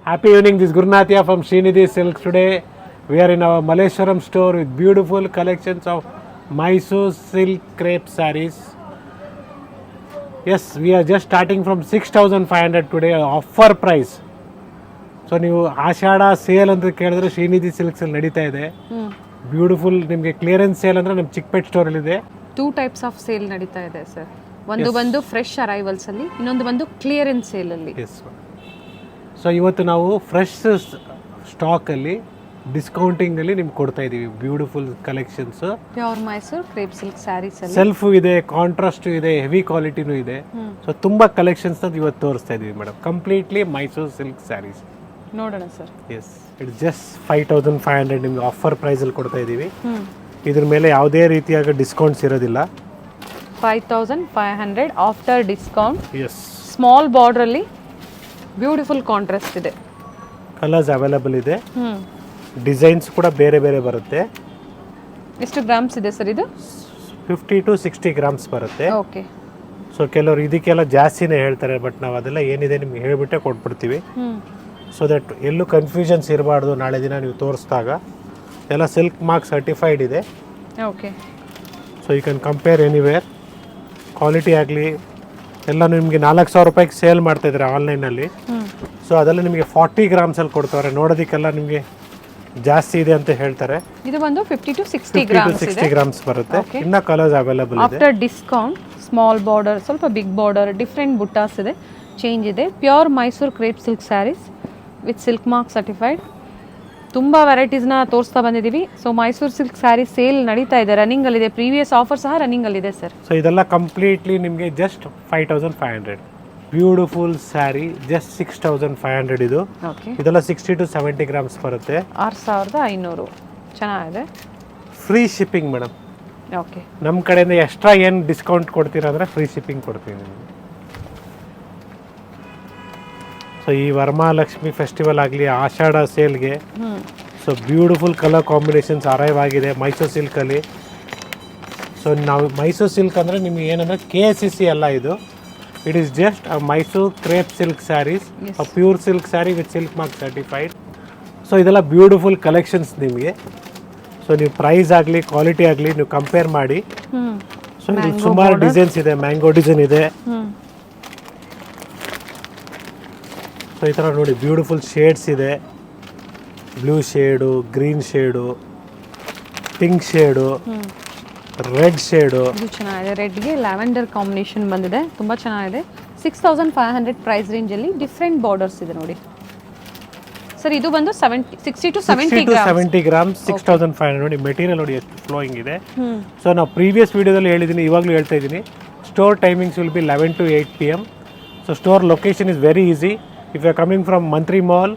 Happy evening, this is Gurnathia from Srinidhi Silks. Today we are in our Malleshwaram store with beautiful collections of Mysore silk crepe sarees. Yes, we are just starting from 6,500 today, offer price. So ನೀವು ಆಷಾಢ sale ಅಂತ ಕೇಳಿದ್ರೆ Srinidhi silks ಅಲ್ಲಿ ನಡೀತಾ ಇದೆ. Beautiful ನಿಮಗೆ clearance sale ಅಂದ್ರೆ ನಮ್ಮ Chickpet store ಅಲ್ಲಿ ಇದೆ. 2 ಟೈಪ್ಸ್ ಆಫ್ ಸೇಲ್ ನಡೀತಾ ಇದೆ ಸರ್. ಒಂದು ಬಂದು ಫ್ರೆಶ್ ಅರೈವಲ್ಸ್ ಅಲ್ಲಿ, ಇನ್ನೊಂದು ಬಂದು ಕ್ಲಿಯರೆನ್ಸ್ ಸೇಲ್ ಅಲ್ಲಿ. ಸೊ ಇವತ್ತು ನಾವು ಫ್ರೆಶ್ ಸ್ಟಾಕ್ ಅಲ್ಲಿ ಡಿಸ್ಕೌಂಟಿಂಗ್ ಅಲ್ಲಿ ನಿಮ್ಗೆ ಕೊಡ್ತಾ ಇದೀವಿ beautiful collections. Pure Mysore crepe silk saris ಅಲ್ಲಿ ಸೆಲ್ಫ್ ಇದೆ, ಕಾಂಟ್ರಾಸ್ಟ್ ಇದೆ, ಹೆವಿ ಕ್ವಾಲಿಟಿನೂ ಇದೆ. ಸೊ ತುಂಬಾ ಕಲೆಕ್ಷನ್ಸ್ ಇವತ್ತು ತೋರಿಸ್ತಾ ಇದೀವಿ madam. Completely Mysore silk saris ನೋಡೋಣ ಸರ್. ಎಸ್, ಇಟ್ಸ್ ಜಸ್ಟ್ 5,500 ನಿಮ್ಗೆ ಆಫರ್ ಪ್ರೈಸ್ ಅಲ್ಲಿ ಕೊಡ್ತಾ ಇದೀವಿ. ಇದ್ರ ಮೇಲೆ ಯಾವುದೇ ರೀತಿಯಾದ ಡಿಸ್ಕೌಂಟ್ಸ್ ಇರೋದಿಲ್ಲ. 5,500 after discount. Yes, small border ಅಲ್ಲಿ ಬ್ಯೂಟಿಫುಲ್ ಕಾಂಟ್ರಾಸ್ಟ್ ಇದೆ. ಕಲರ್ಸ್ ಅವೈಲೇಬಲ್ ಇದೆ. ಡಿಸೈನ್ಸ್ ಕೂಡ ಬೇರೆ ಬೇರೆ ಬರುತ್ತೆ. ಎಷ್ಟು ಗ್ರಾಮ್ಸ್ ಇದೆ ಸರ್ ಇದು? 50 to 60 ಗ್ರಾಮ್ಸ್ ಬರುತ್ತೆ. ಓಕೆ. ಸೊ ಕೆಲವರು ಇದಕ್ಕೆಲ್ಲ ಜಾಸ್ತಿನೇ ಹೇಳ್ತಾರೆ, ಬಟ್ ನಾವು ಅದೆಲ್ಲ ಏನಿದೆ ನಿಮ್ಗೆ ಹೇಳ್ಬಿಟ್ಟೆ ಕೊಟ್ಬಿಡ್ತೀವಿ. ಸೊ ದಟ್ ಎಲ್ಲೂ ಕನ್ಫ್ಯೂಷನ್ಸ್ ಇರಬಾರ್ದು. ನಾಳೆ ದಿನ ನೀವು ತೋರಿಸಿದಾಗ ಎಲ್ಲ ಸಿಲ್ಕ್ ಮಾರ್ಕ್ ಸರ್ಟಿಫೈಡ್ ಇದೆ. Okay. So you can compare anywhere. Quality ಆಗಲಿ ಎಲ್ಲ ನಿಮಗೆ 4,000 ರೂಪಾಯಿಗೆ ಸೇಲ್ ಮಾಡ್ತಾ ಇದ್ದಾರೆ ಆನ್ಲೈನಲ್ಲಿ. ಸೊ ಅದೆಲ್ಲ ನಿಮಗೆ 40 ಗ್ರಾಮ್ಸಲ್ಲಿ ಕೊಡ್ತಾರೆ. ನೋಡೋದಕ್ಕೆಲ್ಲ ನಿಮಗೆ ಜಾಸ್ತಿ ಇದೆ ಅಂತ ಹೇಳ್ತಾರೆ. ಇದು ಬಂದು 50 to 60 ಗ್ರಾಮ್ಸ್ ಬರುತ್ತೆ. ಇನ್ನ ಕಲರ್ಸ್ ಅವೈಲೇಬಲ್ ಇದೆ. ಆಫ್ಟರ್ ಡಿಸ್ಕೌಂಟ್ ಸ್ಮಾಲ್ ಬಾರ್ಡರ್, ಸ್ವಲ್ಪ ಬಿಗ್ ಬಾರ್ಡರ್, ಡಿಫ್ರೆಂಟ್ ಬುಟ್ಟಾಸ್ ಇದೆ, ಚೇಂಜ್ ಇದೆ. Pure Mysore crepe silk saris with silk mark certified. ತುಂಬ ವೆರೈಟೀಸ್ನ ತೋರಿಸ್ತಾ ಬಂದಿದ್ದೀವಿ. So Mysore silk sari sale ನಡೀತಾ ಇದೆ, ರನ್ನಿಂಗ್ ಅಲ್ಲಿದೆ. ಪ್ರೀವಿಯಸ್ ಆಫರ್ ಸಹ ರನ್ನಿಂಗ್ ಅಲ್ಲಿದೆ ಸರ್. ಸೊ ಇದೆಲ್ಲ ಕಂಪ್ಲೀಟ್ಲಿ ನಿಮಗೆ ಜಸ್ಟ್ 5,500 ಬ್ಯೂಟಿಫುಲ್ ಸ್ಯಾರಿ, ಜಸ್ಟ್ 6,500 ಇದು. ಇದೆಲ್ಲ 60 to 70 ಗ್ರಾಮ್ಸ್ ಬರುತ್ತೆ. 6,500 ಚೆನ್ನಾಗಿದೆ. Free shipping madam. ಓಕೆ. ನಮ್ಮ ಕಡೆಯಿಂದ ಎಕ್ಸ್ಟ್ರಾ ಏನು ಡಿಸ್ಕೌಂಟ್ ಕೊಡ್ತೀರಾ ಅಂದರೆ ಫ್ರೀ ಶಿಪ್ಪಿಂಗ್ ಕೊಡ್ತೀವಿ ನಿಮಗೆ. ಸೊ ಈ ವರಮಹಾಲಕ್ಷ್ಮಿ ಫೆಸ್ಟಿವಲ್ ಆಗಲಿ, ಆಷಾಢ ಸೇಲ್ಗೆ so beautiful colour combinations arrive ಆಗಿದೆ ಮೈಸೂರು ಸಿಲ್ಕಲ್ಲಿ. ಸೊ ನಾವು ಮೈಸೂರು ಸಿಲ್ಕ್ ಅಂದರೆ ನಿಮ್ಗೆ ಏನಂದರೆ KCC ಅಲ್ಲ ಇದು. It is just a Mysore crepe silk saris, a pure silk sari with silk mark certified. So ಇದೆಲ್ಲ ಬ್ಯೂಟಿಫುಲ್ ಕಲೆಕ್ಷನ್ಸ್ ನಿಮಗೆ. ಸೊ ನೀವು ಪ್ರೈಸ್ ಆಗಲಿ ಕ್ವಾಲಿಟಿ ಆಗಲಿ ನೀವು ಕಂಪೇರ್ ಮಾಡಿ. ಸೊ ಇದು ಸುಮಾರು ಡಿಸೈನ್ಸ್ ಇದೆ. ಮ್ಯಾಂಗೋ ಡಿಸೈನ್ ಇದೆ. ಸೊ ಈ ಥರ ನೋಡಿ ಬ್ಯೂಟಿಫುಲ್ ಶೇಡ್ಸ್ ಇದೆ. Blue shade, green shade, pink shade, red shade. ಇದು ಚೆನ್ನಾಗಿದೆ. ರೆಡ್ಗೆ ಲ್ಯಾವೆಂಡರ್ ಕಾಂಬಿನೇಷನ್ ಬಂದಿದೆ, ತುಂಬ ಚೆನ್ನಾಗಿದೆ. 6,500 ಪ್ರೈಸ್ ರೇಂಜಲ್ಲಿ ಡಿಫ್ರೆಂಟ್ ಬಾರ್ಡರ್ಸ್ ಇದೆ ನೋಡಿ ಸರ್. ಇದು ಬಂದು 60 to 70 ಗ್ರಾಮ್ಸ್ 6,500. ನೋಡಿ ಮೆಟೀರಿಯಲ್ ನೋಡಿ ಎಷ್ಟು ಫ್ಲೋಯಿಂಗ್ ಇದೆ. ಸೊ ನಾವು ಪ್ರೀವಿಯಸ್ ವಿಡಿಯೋದಲ್ಲಿ ಹೇಳಿದ್ದೀನಿ, ಇವಾಗಲೂ ಹೇಳ್ತಾ ಇದ್ದೀನಿ. Store timings will be 11 to 8 PM. So store location is very easy. If you are coming from Mantri Mall,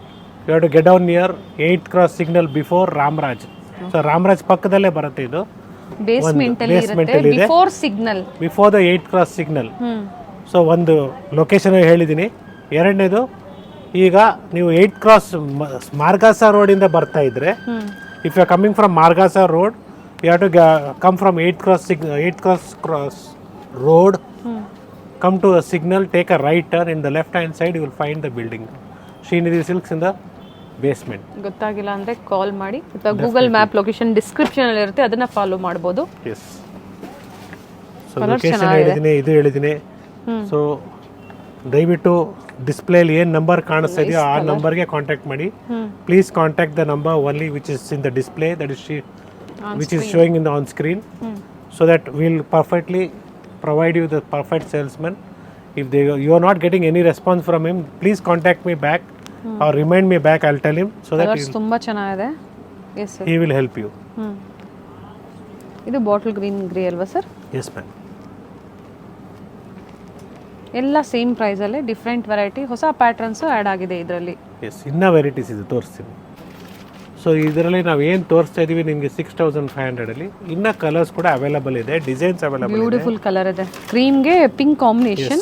you have to get down near 8th Cross signal before Ramraj. So Ramraj ಪಕ್ಕದಲ್ಲೇ ಬರುತ್ತೆ ಇದು. Basement ಅಲ್ಲಿ ಇರುತ್ತೆ, before signal, before the 8th Cross signal. So ಒಂದು location ಹೇಳಿದ್ದೀನಿ. ಎರಡನೇದು, ಈಗ ನೀವು 8th Cross ಮಾರ್ಗಾಸ ರೋಡ್ ಇಂದ ಬರ್ತಾ ಇದ್ರೆ, if you are coming from Margosa road, you have to come from 8th Cross road. Come to a signal, take a right turn. In the left hand side you will find the building Srinidhi Silks in the basement. ಗೊತ್ತಾಗಿಲ್ಲ ಅಂದ್ರೆ ಕಾಲ್ ಮಾಡಿ ಅಥವಾ Google map location description ಅಲ್ಲಿ ಇರುತ್ತೆ, ಅದನ್ನ follow ಮಾಡಬಹುದು. S. So location ಹೇಳಿದ್ದೀನಿ, ಇದು ಹೇಳಿದ್ದೀನಿ. ಸೊ ದಯವಿಟ್ಟು ಡಿಸ್ಪ್ಲೇಲಿ ಏನು ನಂಬರ್ ಕಾಣಿಸ್ತಾ ಇದೆಯೋ ಆ ನಂಬರ್ಗೆ ಕಾಂಟ್ಯಾಕ್ಟ್ ಮಾಡಿ. Please contact the number only which is in the display, that is which is showing in the on screen, so that will perfectly provide you the perfect salesman. If you are not getting any response from him, please contact me back or remind me back. I'll tell him so that ತುಂಬಾ ಚೆನ್ನಾಗಿದೆ. Yes sir, he will help you. ಇದು bottle green grey ಅಲ್ವಾ sir? Yes ma'am. ಎಲ್ಲ same price ಅಲ್ಲಿ different variety, ಹೊಸ patterns add ಆಗಿದೆ ಇದರಲ್ಲಿ. S, ಇನ್ನ ವೆರೈಟೀಸ್ ಇದೆ, ತೋರಿಸ್ತೀನಿ. ಸೊ ಇದರಲ್ಲಿ ನಾವು ಏನು ತೋರಿಸ್ತಾ ಇದೀವಿ ನಿಮಗೆ 6,500 ಅಲ್ಲಿ. ಇನ್ನ ಕಲರ್ಸ್ ಕೂಡ ಅವೈಲೇಬಲ್ ಇದೆ, ಡಿಸೈನ್ಸ್ ಅವೈಲೇಬಲ್ ಇದೆ. ಬ್ಯೂಟಿಫುಲ್ ಕಲರ್ ಇದೆ. ಕ್ರೀಮ್ಗೆ pink combination,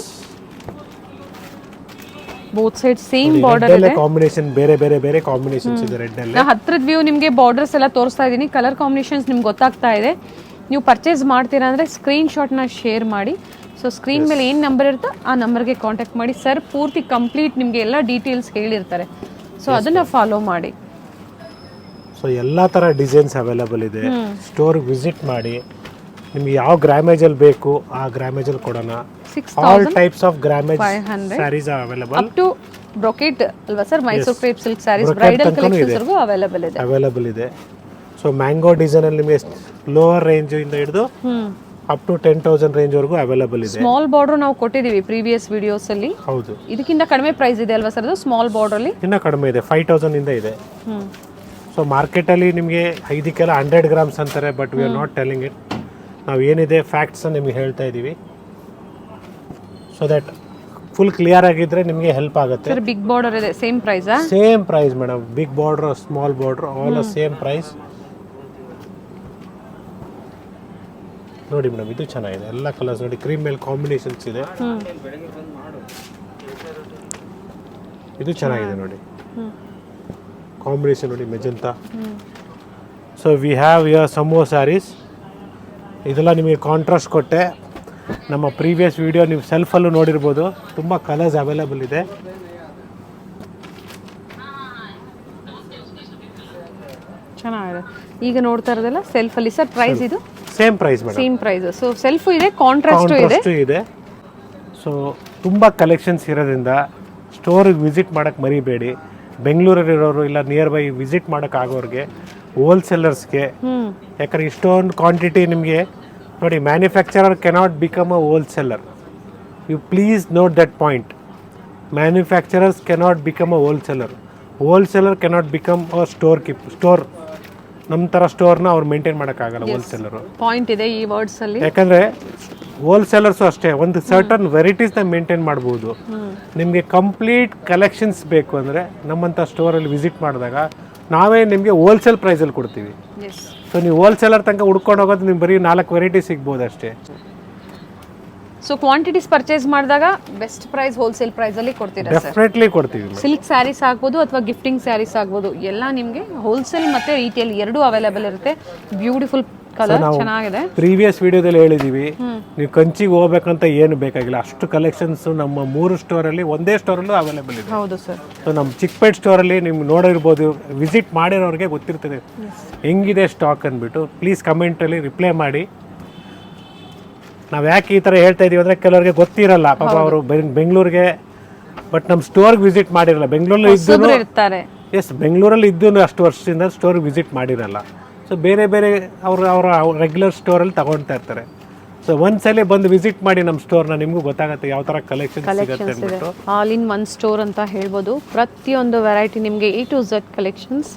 both side same border ಇದೆ. ಕಾಂಬಿನೇಷನ್ ಬೇರೆ ಬೇರೆ ಬೇರೆ ಕಾಂಬಿನೇಷನ್ಸ್ ಇದೆ ರೆಡ್ ಅಲ್ಲಿ. ನಾನು ಹತ್ರದ ವ್ಯೂ ನಿಮಗೆ ಬಾರ್ಡರ್ಸ್ ಎಲ್ಲ ತೋರಿಸ್ತಾ ಇದ್ದೀನಿ. ಕಲರ್ ಕಾಂಬಿನೇಷನ್ಸ್ ನಿಮ್ಗೆ ಗೊತ್ತಾಗ್ತಾ ಇದೆ. ನೀವು ಪರ್ಚೇಸ್ ಮಾಡ್ತೀರಾ ಅಂದರೆ ಸ್ಕ್ರೀನ್ ಶಾಟ್ನ ಶೇರ್ ಮಾಡಿ. ಸೊ ಸ್ಕ್ರೀನ್ ಮೇಲೆ ಏನು ನಂಬರ್ ಇರುತ್ತೋ ಆ ನಂಬರ್ಗೆ ಕಾಂಟ್ಯಾಕ್ಟ್ ಮಾಡಿ. ಸರ್ ಪೂರ್ತಿ ಕಂಪ್ಲೀಟ್ ನಿಮಗೆ ಎಲ್ಲ ಡೀಟೇಲ್ಸ್ ಹೇಳಿರ್ತಾರೆ. ಸೊ ಅದನ್ನ ಫಾಲೋ ಮಾಡಿ. ಸೊ ಎಲ್ಲ ಥರ ಡಿಸೈನ್ಸ್ ಅವೈಲಬಲ್ ಇದೆ. ಸ್ಟೋರ್ಗೆ ವಿಸಿಟ್ ಮಾಡಿ, ನಿಮ್ಗೆ ಯಾವ ಗ್ರಾಮೇಜಲ್ಲಿ ಬೇಕು ಆ ಗ್ರಾಮೇಜಲ್ಲಿ ಕೊಡೋಣ. All types of grammage saris are available. Up to brocade ಅಲ್ವಾ sir? Mysuru crepe silk saris bridal collections available ಇದೆ. ಸೊ ಮ್ಯಾಂಗೋ ಡಿಸೈನ್ ಅಲ್ಲಿ ನಿಮಗೆ ಲೋವರ್ ರೇಂಜ್ ಇಂದ ಹಿಡಿದು ಅಪ್ ಟು 10,000 ರೇಂಜ್ ವರೆಗೂ ಅವೈಲಬಲ್ ಇದೆ. ಸ್ಮಾಲ್ ಬಾರ್ಡರ್ ನಾವು ಕೊಟ್ಟಿದೀವಿ ಪ್ರೀವಿಯಸ್ ವಿಡಿಯೋಸ್ ಅಲ್ಲಿ. ಹೌದು, ಇದಕ್ಕಿಂತ ಕಡಿಮೆ ಪ್ರೈಸ್ ಇದೆ ಅಲ್ವಾ ಸರ್? ಅದು ಸ್ಮಾಲ್ ಬಾರ್ಡರ್ ಅಲ್ಲಿ ಇನ್ನ ಕಡಿಮೆ ಇದೆ, 5,000 ಇಂದ ಇದೆ. ಸೊ ಮಾರ್ಕೆಟ್ ಅಲ್ಲಿ ನಿಮಗೆ ಇದಕ್ಕೆಲ್ಲ 100 ಗ್ರಾಮ್ಸ್ ಅಂತಾರೆ, but we are not telling it. ನಾವು ಏನಿದೆ ಫ್ಯಾಕ್ಟ್ಸ್ ನಿಮಗೆ ಹೇಳ್ತಾ ಇದೀವಿ, ಸೊ ದಟ್ ಫುಲ್ ಕ್ಲಿಯರ್ ಆಗಿದ್ರೆ ನಿಮಗೆ ಹೆಲ್ಪ್ ಆಗುತ್ತೆ. ಸರ್ ಬಿಗ್ ಬಾರ್ಡರ್ ಇದೆ, same price? Same price madam. Big border, small border, all same price. ನೋಡಿ ಮೇಡಮ್, ಇದು ಚೆನ್ನಾಗಿದೆ. ಎಲ್ಲ ಕಲರ್ಸ್ ನೋಡಿ, ಕ್ರೀಮ್ ಮೇಲೆ ಕಾಂಬಿನೇಷನ್ಸ್ ಇದೆ. ಇದು ಚೆನ್ನಾಗಿದೆ ನೋಡಿ, ಕಾಂಬಿನೇಷನ್ ನೋಡಿ, magenta. So we have your ಸಮೋ ಸ್ಯಾರೀಸ್. ಇದೆಲ್ಲ ನಿಮಗೆ ಕಾಂಟ್ರಾಸ್ಟ್ ಕೊಟ್ಟೆ. ನಮ್ಮ ಪ್ರೀವಿಯಸ್ ವಿಡಿಯೋ ನೀವು ಸೆಲ್ಫಲ್ಲೂ ನೋಡಿರ್ಬೋದು, ತುಂಬ ಕಲರ್ಸ್ ಅವೈಲಬಲ್ ಇದೆ. ಚೆನ್ನಾಗಿದೆ. ಈಗ ನೋಡ್ತಾ ಇರೋದಲ್ಲ ಸೆಲ್ಫ್ ಅಲ್ಲಿ ಸರ್. ಪ್ರೈಸ್ ಇದು same price madam, same price. So self ಇದೆ, ಕಾಂಟ್ರಾಸ್ಟ್ ಇದೆ. ಸೊ ತುಂಬ ಕಲೆಕ್ಷನ್ಸ್ ಇರೋದ್ರಿಂದ ಸ್ಟೋರಿಗೆ ವಿಸಿಟ್ ಮಾಡೋಕ್ಕೆ ಮರಿಬೇಡಿ. ಬೆಂಗಳೂರಲ್ಲಿರೋರು ಇಲ್ಲ ನಿಯರ್ ಬೈ ವಿಸಿಟ್ ಮಾಡೋಕ್ಕಾಗೋರಿಗೆ, ಹೋಲ್ಸೇಲರ್ಸ್ಗೆ, ಯಾಕಂದ್ರೆ ಇಷ್ಟೊಂದು ಕ್ವಾಂಟಿಟಿ ನಿಮಗೆ ನೋಡಿ. Manufacturer cannot become a wholesaler. You please note that point. Manufacturers cannot become a wholesaler. Wholesaler cannot become a store. ನಮ್ಮ ಥರ ಸ್ಟೋರ್ನ ಅವ್ರು ಮೇಂಟೈನ್ ಮಾಡೋಕ್ಕಾಗಲ್ಲ ಹೋಲ್ಸೇಲರು. ಪಾಯಿಂಟ್ ಇದೆ ಈ ವರ್ಡ್ಸ್ ಅಲ್ಲಿ. ಯಾಕಂದರೆ ಹೋಲ್ಸೇಲರ್ಸು ಅಷ್ಟೇ, ಒಂದು ಸರ್ಟನ್ ವೆರೈಟೀಸ್ನ ಮೇಂಟೈನ್ ಮಾಡ್ಬೋದು. ನಿಮಗೆ ಕಂಪ್ಲೀಟ್ ಕಲೆಕ್ಷನ್ಸ್ ಬೇಕು ಅಂದರೆ ನಮ್ಮಂಥ ಸ್ಟೋರಲ್ಲಿ ವಿಸಿಟ್ ಮಾಡಿದಾಗ ನಾವೇ ನಿಮಗೆ ಹೋಲ್ಸೇಲ್ ಪ್ರೈಸಲ್ಲಿ ಕೊಡ್ತೀವಿ. ಸೊ ನೀವು ಹೋಲ್ಸೇಲರ್ ತನಕ ಹುಡ್ಕೊಂಡು ಹೋಗೋದು ನಿಮ್ಗೆ ಬರೀ 4 ವೆರೈಟಿ ಸಿಗ್ಬೋದು ಅಷ್ಟೇ. ಸೊ ಕ್ವಾಂಟಿಟೀಸ್ ಪರ್ಚೇಸ್ ಮಾಡಿದಾಗ ಬೆಸ್ಟ್ ಪ್ರೈಸ್ ಹೋಲ್ಸೇಲ್ ಪ್ರೈಸ್ ಅಲ್ಲಿ ಕೊಡ್ತೀರಾ ಸರ್? ಡೆಫಿನೆಟ್ಲಿ ಕೊಡ್ತೀವಿ. ಸಿಲ್ಕ್ ಸ್ಯಾರೀಸ್ ಆಗ್ಬೋದು ಅಥವಾ ಗಿಫ್ಟಿಂಗ್ ಸ್ಯಾರೀಸ್ ಆಗ್ಬೋದು, ಎಲ್ಲ ನಿಮಗೆ ಹೋಲ್ಸೇಲ್ ಮತ್ತೆ ರೀಟೇಲ್ ಎರಡೂ ಅವೈಲೇಬಲ್ ಇರುತ್ತೆ. ಬ್ಯೂಟಿಫುಲ್ ಕಲರ್, ಚೆನ್ನಾಗಿದೆ. ಪ್ರೀವಿಯಸ್ ವಿಡಿಯೋದಲ್ಲಿ ಹೇಳಿದೀವಿ, ನೀವು ಕಂಚಿಗೆ ಹೋಗ್ಬೇಕಂತ ಏನು ಬೇಕಾಗಿಲ್ಲ. ಅಷ್ಟು ಕಲೆಕ್ಷನ್ಸ್ ನಮ್ಮ 3 ಸ್ಟೋರಲ್ಲಿ, ಒಂದೇ ಸ್ಟೋರಲ್ಲೂ ಅವೈಲೇಬಲ್ ಇದೆ. ಹೌದು ಸರ್. ಸೊ ನಮ್ಮ ಚಿಕ್ಕಪೇಟ್ ಸ್ಟೋರಲ್ಲಿ ನಿಮ್ಗೆ ನೋಡಿರ್ಬೋದು, ವಿಸಿಟ್ ಮಾಡಿರೋರಿಗೆ ಗೊತ್ತಿರ್ತದೆ ಹೆಂಗಿದೆ ಸ್ಟಾಕ್ ಅಂದ್ಬಿಟ್ಟು. ಪ್ಲೀಸ್ ಕಮೆಂಟಲ್ಲಿ ರಿಪ್ಲೈ ಮಾಡಿ. ನಾವು ಯಾಕೆ ಈ ಥರ ಹೇಳ್ತಾ ಇದೀವಿ ಅಂದರೆ ಕೆಲವರಿಗೆ ಗೊತ್ತಿರಲ್ಲ ಪಾಪ, ಅವರು ಬೆಂಗಳೂರಿಗೆ ಬಟ್ ನಮ್ಮ ಸ್ಟೋರ್ಗೆ ವಿಸಿಟ್ ಮಾಡಿರಲ್ಲ. ಬೆಂಗಳೂರಲ್ಲಿ ಇದ್ದು ಇರ್ತಾರೆ. ಎಸ್, ಬೆಂಗಳೂರಲ್ಲಿ ಇದ್ದು ಅಷ್ಟು ವರ್ಷದಿಂದ ಸ್ಟೋರ್ಗೆ ವಿಸಿಟ್ ಮಾಡಿರಲ್ಲ. ಸೊ ಬೇರೆ ಬೇರೆ ಅವರ ರೆಗ್ಯುಲರ್ ಸ್ಟೋರಲ್ಲಿ ತಗೊಳ್ತಾ ಇರ್ತಾರೆ. ಸೊ ಒಂದ್ಸಲ ಬಂದು ವಿಸಿಟ್ ಮಾಡಿ ನಮ್ಮ ಸ್ಟೋರ್ನ, ನಿಮಗೂ ಗೊತ್ತಾಗುತ್ತೆ ಯಾವ ಥರ ಕಲೆಕ್ಷನ್ ಸಿಗುತ್ತೆ ಅಂದ್ಬಿಟ್ಟು. ಆಲ್ ಇನ್ ಒನ್ ಸ್ಟೋರ್ ಅಂತ ಹೇಳ್ಬೋದು. ಪ್ರತಿಯೊಂದು ವೆರೈಟಿ ನಿಮಗೆ A to Z collections,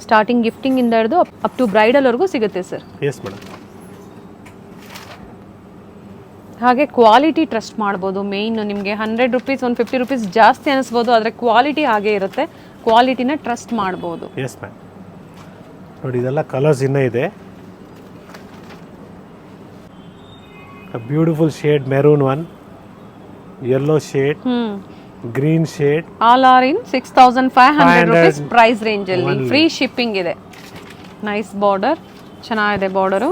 starting gifting ಇಂದ ಹಿಡಿದು ಅಪ್ ಟು ಬ್ರೈಡಲ್ ವರೆಗೂ ಸಿಗುತ್ತೆ ಸರ್. Yes madam. ಹಾಗೆ ಕ್ವಾಲಿಟಿ ಟ್ರಸ್ಟ್ ಮಾಡ್ಬೋದು. ಮೇಯ್ನ್ ನಿಮಗೆ 100 ರುಪೀಸ್ 150 ರುಪೀಸ್ ಜಾಸ್ತಿ ಅನಿಸ್ಬೋದು, ಆದರೆ ಕ್ವಾಲಿಟಿ ಹಾಗೆ ಇರುತ್ತೆ. ಕ್ವಾಲಿಟಿನ ಟ್ರಸ್ಟ್ ಮಾಡ್ಬೋದು. Yes ma'am. ನೋಡಿ ಇದೆಲ್ಲ ಕಲರ್ಸ್ ಇನ್ನೂ ಇದೆ. Beautiful shade, maroon one, yellow shade, green shade. All are in 6,500 rupees price range ಅಲ್ಲಿ. ಫ್ರೀ ಶಿಪ್ಪಿಂಗ್ ಇದೆ. ನೈಸ್ ಬಾರ್ಡರ್, ಚೆನ್ನಾಗಿದೆ border.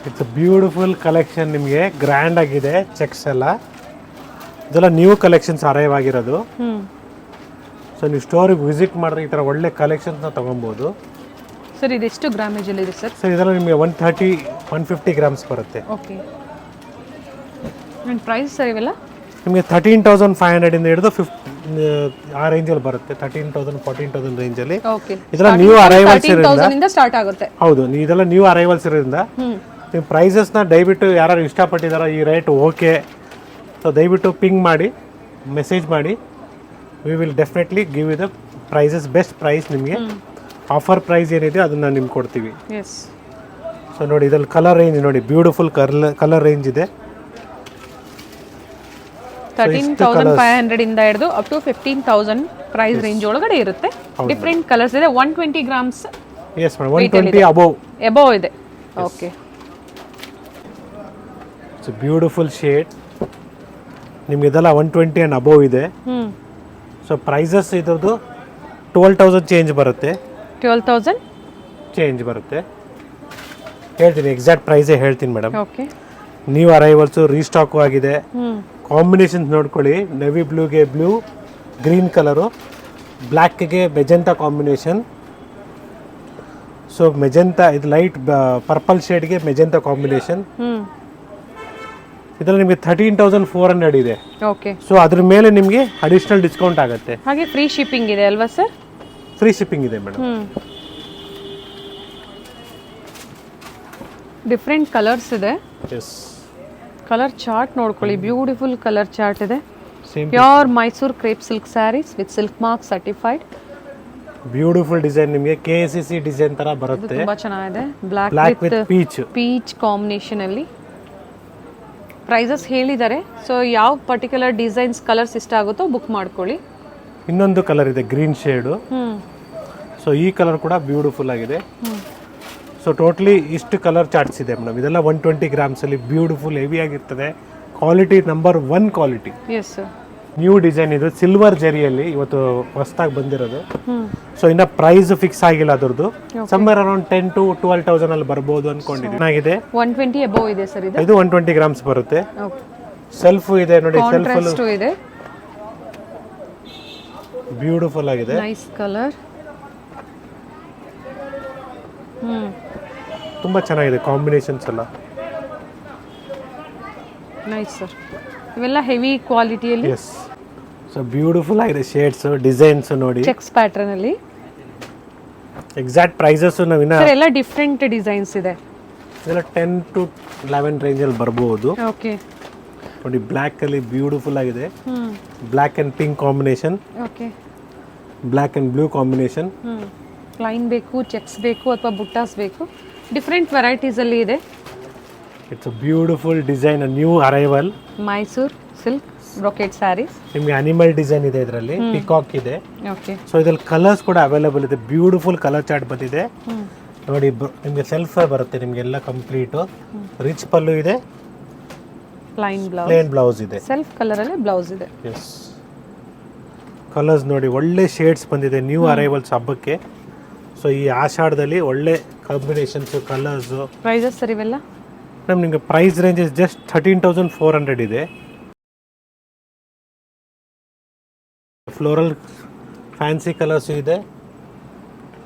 It's a beautiful collection. ನಿಮಗೆ ಗ್ರ್ಯಾಂಡ್ ಆಗಿದೆ. ಚೆಕ್ಸ್ ಎಲ್ಲ ಇದೆಲ್ಲ ನ್ಯೂ ಕಲೆಕ್ಷನ್ಸ್ ಅರೈವ್ ಆಗಿರೋದು. ಸೊ ನೀವು ಸ್ಟೋರಿಗೆ ವಿಸಿಟ್ ಮಾಡಿದ್ರೆ ಈ ಥರ ಒಳ್ಳೆ ಕಲೆಕ್ಷನ್ಸ್ನ ತೊಗೊಬೋದು. ಸರ್ ಇದೆಷ್ಟು ಗ್ರಾಮೇಜ್ ಅಲ್ಲಿ ಇದೆ ಸರ್? ಸರ್ ಇದೆಲ್ಲ ನಿಮಗೆ 130-150 ಗ್ರಾಮ್ಸ್ ಬರುತ್ತೆ. ಓಕೆ. ಆ್ಯಂಡ್ ಪ್ರೈಸ್ ಸರ್ ಇವೆಲ್ಲ ನಿಮಗೆ 13,500 ಇಂದ ಹಿಡಿದು ಆ ರೇಂಜಲ್ಲಿ ಬರುತ್ತೆ. 13,000 14,000 ರೇಂಜಲ್ಲಿ. ಇದೆಲ್ಲ ನ್ಯೂ ಅರೈವಲ್ಸ್ ಇರೋದ್ರಿಂದ ಸ್ಟಾರ್ಟ್ ಆಗುತ್ತೆ. ಹೌದು, ಇದೆಲ್ಲ ನ್ಯೂ ಅರೈವಲ್ಸ್ ಇರೋದ್ರಿಂದ ನೀವು ಪ್ರೈಸಸ್ನ ದಯವಿಟ್ಟು ಯಾರು ಇಷ್ಟಪಟ್ಟಿದ್ದಾರೋ ಈ ರೇಟ್ ಓಕೆ, ಸೊ ದಯವಿಟ್ಟು ಪಿಂಗ್ ಮಾಡಿ, ಮೆಸೇಜ್ ಮಾಡಿ. We will definitely give you the prices, best price. ನಿಮಗೆ ಆಫರ್ ಪ್ರೈಸ್ ಏನಿದೆ ಅದನ್ನು ನಿಮ್ಗೆ ಕೊಡ್ತೀವಿ. ಸೊ ನೋಡಿ ಇದರಲ್ಲಿ ಕಲರ್ ರೇಂಜ್ ನೋಡಿ, ಬ್ಯೂಟಿಫುಲ್ ಕಲರ್ ರೇಂಜ್ ಇದೆ. 13,500 ಇಂದ ಹಿಡಿದು ಅಪ್ ಟು 15,000 ಪ್ರೈಸ್ ರೇಂಜ್ ಒಳಗಡೆ ಇರುತ್ತೆ. ಡಿಫ್ರೆಂಟ್ ಕಲರ್ಸ್ ಇದೆ. 120 ಗ್ರಾಮ್ಸ್. ಎಸ್ ಮೇಡಮ್, 120 ಅಬೋವ್ ಇದೆ. ಓಕೆ. It's beautiful shade. ನಿಮ್ಗೆ ಇದೆಲ್ಲ 120 ಆ್ಯಂಡ್ ಅಬೋವ್ ಇದೆ. ಸೊ ಪ್ರೈಸಸ್ ಇದ್ರದ್ದು 12,000 ಚೇಂಜ್ ಬರುತ್ತೆ. 12,000 ಚೇಂಜ್ ಬರುತ್ತೆ. ಹೇಳ್ತೀನಿ, ಎಕ್ಸಾಕ್ಟ್ ಪ್ರೈಸೇ ಹೇಳ್ತೀನಿ madam. Okay. New arrivals, restock ಆಗಿದೆ. ಕಾಂಬಿನೇಷನ್ಸ್ ನೋಡ್ಕೊಳ್ಳಿ, ನೆವಿ ಬ್ಲೂಗೆ ಬ್ಲೂ, ಗ್ರೀನ್ ಕಲರು, ಬ್ಲ್ಯಾಕ್ಗೆ ಮೆಜೆಂಟಾ ಕಾಂಬಿನೇಷನ್. ಸೊ ಮೆಜೆಂಟಾ ಇದು ಲೈಟ್ ಪರ್ಪಲ್ ಶೇಡ್ಗೆ ಮೆಜೆಂಟಾ ಕಾಂಬಿನೇಷನ್. ಇದರಲ್ಲಿ ನಿಮಗೆ 13,400 ಇದೆ. ಓಕೆ. ಸೊ ಅದ್ರ ಮೇಲೆ ನಿಮಗೆ ಅಡಿಷನಲ್ ಡಿಸ್ಕೌಂಟ್ ಆಗುತ್ತೆ. ಹಾಗೆ ಫ್ರೀ ಶಿಪ್ಪಿಂಗ್ ಇದೆ ಅಲ್ವಾ ಸರ್? ಫ್ರೀ ಶಿಪ್ಪಿಂಗ್ ಇದೆ ಮೇಡಮ್. ಡಿಫ್ರೆಂಟ್ ಕಲರ್ಸ್ ಇದೆ. ಎಸ್. ಕಲರ್ ಚಾರ್ಟ್ ನೋಡ್ಕೊಳ್ಳಿ, ಬ್ಯೂಟಿಫುಲ್ ಕಲರ್ ಚಾರ್ಟ್ ಇದೆ. Same pure Mysuru crepe silk saris with silk mark certified. Beautiful design, ನಿಮಗೆ KCC ಡಿಸೈನ್ ತರ ಬರುತ್ತೆ. ತುಂಬಾ ಚೆನ್ನಾಗಿದೆ. Black black with peach peach combination ಅಲ್ಲಿ. ಪ್ರೈಸಸ್ ಹೇಳಿದ್ದಾರೆ. ಸೊ ಯಾವ ಪರ್ಟಿಕ್ಯುಲರ್ ಡಿಸೈನ್ಸ್ ಕಲರ್ಸ್ ಇಷ್ಟ ಆಗುತ್ತೋ ಬುಕ್ ಮಾಡ್ಕೊಳ್ಳಿ. ಇನ್ನೊಂದು ಕಲರ್ ಇದೆ ಗ್ರೀನ್ ಶೇಡು. ಸೊ ಈ ಕಲರ್ ಕೂಡ ಬ್ಯೂಟಿಫುಲ್ ಆಗಿದೆ. ಸೊ ಟೋಟಲಿ ಇಷ್ಟು ಕಲರ್ ಚಾರ್ಟ್ಸ್ ಇದೆ ಮೇಡಮ್. ಇದೆಲ್ಲ 120 ಗ್ರಾಮ್ಸ್ ಅಲ್ಲಿ ಬ್ಯೂಟಿಫುಲ್ ಹೆವಿ ಆಗಿರ್ತದೆ. Quality number 1 quality. Yes sir. New design ಇದು ಸಿಲ್ವರ್ ಜರಿಯಲ್ಲಿ ಇವತ್ತು ಹೊಸದಾಗಿ ಬಂದಿರೋದು. ಸೊ ಇನ್ನ ಪ್ರೈಸ್ ಫಿಕ್ಸ್ ಆಗಿಲ್ಲ ಅದ್ರದ್ದು. ಸಮ್ವೇರ್ ಅರೌಂಡ್ 10 to 12,000 ಅಲ್ಲಿ ಬರ್ಬೋದು ಅನ್ಕೊಂಡಿದ್ದೀನಿ. ಚೆನ್ನಾಗಿದೆ. 120 ಅಬೌವ್ ಇದೆ ಸರ್ ಇದು. ಇದು 120 ಗ್ರಾಮ್ಸ್ ಬರುತ್ತೆ. ಓಕೆ. ಸೆಲ್ಫ್ ಇದೆ ನೋಡಿ, ಸೆಲ್ಫ್ ಕಾಂಟ್ರಾಸ್ಟ್ ಇದೆ. ಬ್ಯೂಟಿಫುಲ್ ಆಗಿದೆ. Nice colour. ತುಂಬಾ ಚೆನ್ನಾಗಿದೆ ಕಾಂಬಿನೇಷನ್ಸ್ ಎಲ್ಲ. Nice sir. ಇವೆಲ್ಲ ಹೆವಿ ಕ್ವಾಲಿಟಿಯಲ್ಲಿ. ಎಸ್. ಸೊ ಬ್ಯೂಟಿಫುಲ್ ಆಗಿದೆ ಶೇಡ್ಸ್, ಡಿಸೈನ್ಸ್ ನೋಡಿ. ಚೆಕ್ಸ್ ಪ್ಯಾಟರ್ನ್ ಅಲ್ಲಿ. ಎಕ್ಸಾಕ್ಟ್ ಪ್ರೈಸಸ್ ನಾವಿನ್ನ ಸರ್ ಎಲ್ಲ ಡಿಫ್ರೆಂಟ್ ಡಿಸೈನ್ಸ್ ಇದೆ. ಇದೆಲ್ಲ 10 to 11 ರೇಂಜ್ ಅಲ್ಲಿ ಬರ್ಬೋದು. ಓಕೆ. ನೋಡಿ ಬ್ಲ್ಯಾಕ್ ಅಲ್ಲಿ ಬ್ಯೂಟಿಫುಲ್ ಆಗಿದೆ. Black and pink combination, okay. Black and blue combination. Line ಬೇಕು, ಚೆಕ್ಸ್ ಬೇಕು ಅಥವಾ ಬುಟ್ಟಾಸ್ ಬೇಕು, ಡಿಫ್ರೆಂಟ್ ವೆರೈಟೀಸ್ ಅಲ್ಲಿ ಇದೆ. It's a beautiful design, new arrival. Mysore silk brocade sarees. ನಿಮಗೆ ಅನಿಮಲ್ ಡಿಸೈನ್ ಇದೆ, ಇದರಲ್ಲಿ ಪಿಕಾಕ್ ಇದೆ. ಓಕೆ. ಸೊ ಇದ್ರಲ್ಲಿ ಕಲರ್ಸ್ ಕೂಡ ಅವೈಲೇಬಲ್ ಇದೆ. ಬ್ಯೂಟಿಫುಲ್ ಕಲರ್ ಚಾರ್ಟ್ ಬಂದಿದೆ ನೋಡಿ. ನಿಮಗೆ ಸೆಲ್ಫ್ ಬರುತ್ತೆ ನಿಮಗೆಲ್ಲ ಕಂಪ್ಲೀಟು. ರಿಚ್ ಪಲ್ಲು ಇದೆ, ಪ್ಲೈನ್ ಬ್ಲೌಸ್, ಪ್ಲೇನ್ ಬ್ಲೌಸ್ ಇದೆ. ಸೆಲ್ಫ್ ಕಲರ್ ಅಲ್ಲಿ ಬ್ಲೌಸ್ ಇದೆ. ಎಸ್. ಕಲರ್ಸ್ ನೋಡಿ, ಒಳ್ಳೆ ಶೇಡ್ಸ್ ಬಂದಿದೆ ನ್ಯೂ ಅರೈವಲ್ಸ್ ಹಬ್ಬಕ್ಕೆ. ಸೊ ಈ ಆಷಾಢದಲ್ಲಿ ಒಳ್ಳೆ ಕಾಂಬಿನೇಷನ್ಸ್, ಕಲರ್ಸು. ಪ್ರೈಸಸ್ ಸರ್ ಇವೆಲ್ಲ? ಮೇಡಮ್ ನಿಮಗೆ ಪ್ರೈಸ್ ರೇಂಜ್ ಜಸ್ಟ್ 13,400 ಇದೆ. ಫ್ಲೋರಲ್ ಫ್ಯಾನ್ಸಿ ಕಲರ್ಸು ಇದೆ,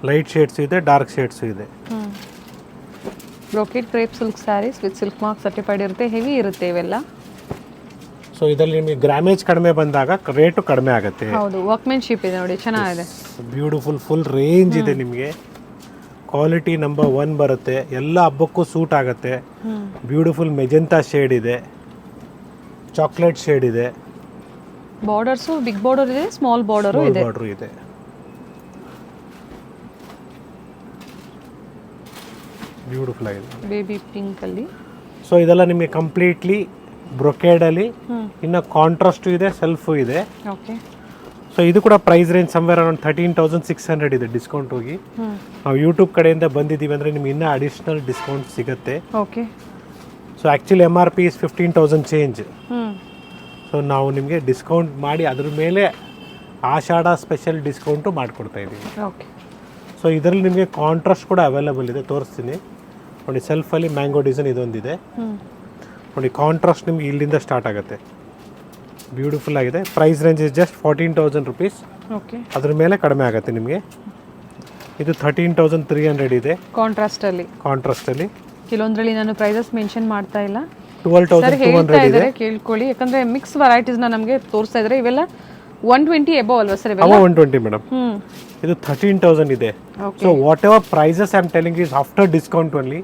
ಲೈಟ್ ಶೇಡ್ಸು ಇದೆ, ಡಾರ್ಕ್ ಶೇಡ್ಸು ಇದೆ. Brocade crepe silk saris with silk mark certified ಇರುತ್ತೆ. ಹೆವಿ ಇರುತ್ತೆ ಇವೆಲ್ಲ. ಸೊ ಇದರಲ್ಲಿ ನಿಮಗೆ ಗ್ರಾಮೇಜ್ ಕಡಿಮೆ ಬಂದಾಗ ರೇಟು ಕಡಿಮೆ ಆಗುತ್ತೆ. ಹೌದು, ವರ್ಕ್ಮೆನ್ಶಿಪ್ ಇದೆ ನೋಡಿ, ಚೆನ್ನಾಗಿದೆ. ಬ್ಯೂಟಿಫುಲ್ ಫುಲ್ ರೇಂಜ್ ಇದೆ ನಿಮಗೆ. ಕ್ವಾಲಿಟಿ ನಂಬರ್ 1 ಬರುತ್ತೆ. ಎಲ್ಲ ಹಬ್ಬಕ್ಕೂ ಸೂಟ್ ಆಗುತ್ತೆ. ಬ್ಯೂಟಿಫುಲ್ ಮೆಜೆಂಟಾ ಶೇಡ್ ಇದೆ, ಚಾಕ್ಲೇಟ್ ಶೇಡ್ ಇದೆ. ಬಾರ್ಡರ್ಸು ಬಿಗ್ ಬಾರ್ಡರ್ ಇದೆ, ಸ್ಮಾಲ್ ಬಾರ್ಡರು ಇದೆ. ಬಾರ್ಡರ್ ಇದೆ. ಬ್ಯೂಟಿಫುಲ್ ಆಗಿದೆ. ಬೇಬಿ ಪಿಂಕ್ ಅಲ್ಲಿ. ಸೊ ಇದೆಲ್ಲ ನಿಮಗೆ ಕಂಪ್ಲೀಟ್ಲಿ ಬ್ರೊಕೇಡ್ ಅಲ್ಲಿ. ಇನ್ನು ಕಾಂಟ್ರಾಸ್ಟ್ ಇದೆ, ಸೆಲ್ಫ್ ಇದೆ. ಓಕೆ. ಸೊ ಇದು ಕೂಡ ಪ್ರೈಸ್ ರೇಂಜ್ ಸಮ್ವೇರ್ ಅರೌಂಡ್ 13,600 ಇದೆ ಡಿಸ್ಕೌಂಟ್ ಹೋಗಿ. ನಾವು ಯೂಟ್ಯೂಬ್ ಕಡೆಯಿಂದ ಬಂದಿದ್ದೀವಿ ಅಂದರೆ ನಿಮ್ಗೆ ಇನ್ನೂ ಅಡಿಷ್ನಲ್ ಡಿಸ್ಕೌಂಟ್ ಸಿಗುತ್ತೆ. Okay. So actually MRP is 15,000 change. So ನಾವು ನಿಮಗೆ ಡಿಸ್ಕೌಂಟ್ ಮಾಡಿ ಅದ್ರ ಮೇಲೆ ಆಷಾಢ ಸ್ಪೆಷಲ್ ಡಿಸ್ಕೌಂಟು ಮಾಡಿಕೊಡ್ತಾ ಇದ್ದೀವಿ. ಓಕೆ. ಸೊ ಇದರಲ್ಲಿ ನಿಮಗೆ ಕಾಂಟ್ರಾಸ್ಟ್ ಕೂಡ ಅವೈಲೇಬಲ್ ಇದೆ, ತೋರಿಸ್ತೀನಿ ನೋಡಿ. ಸೆಲ್ಫಲ್ಲಿ ಮ್ಯಾಂಗೋ ಡಿಸೈನ್ ಇದೊಂದಿದೆ ನೋಡಿ. ಕಾಂಟ್ರಾಸ್ಟ್ ನಿಮ್ಗೆ ಇಲ್ಲಿಂದ ಸ್ಟಾರ್ಟ್ ಆಗುತ್ತೆ. ಬ್ಯೂಟಿಫುಲ್ ಆಗಿದೆ. Price range is just 14,000 rupees. Okay. ಅದ್ರ ಮೇಲೆ ಕಡಿಮೆ ಆಗುತ್ತೆ ನಿಮಗೆ. ಇದು 13,300 ಇದೆ ಕಾಂಟ್ರಾಸ್ಟಲ್ಲಿ. ಕಾಂಟ್ರಾಸ್ಟಲ್ಲಿ ಕೆಲವೊಂದರಲ್ಲಿ ನಾನು ಪ್ರೈಸಸ್ ಮೆನ್ಷನ್ ಮಾಡ್ತಾ ಇಲ್ಲ. 12,200 ಇದೆ. ಕೇಳ್ಕೊಳ್ಳಿ, ಯಾಕಂದ್ರೆ ಮಿಕ್ಸ್ ವೆರೈಟೀಸ್ನ ನಮಗೆ ತೋರಿಸ್ತಾ ಇದ್ದಾರೆ. ಇವೆಲ್ಲ 120 ಎಬೋ ಅಲ್ವಾ ಸರ್? ಇವೆಲ್ಲ 120 ಮೇಡಮ್. ಇದು 13,000 ಇದೆ. So what ever prices I am telling is after discount only.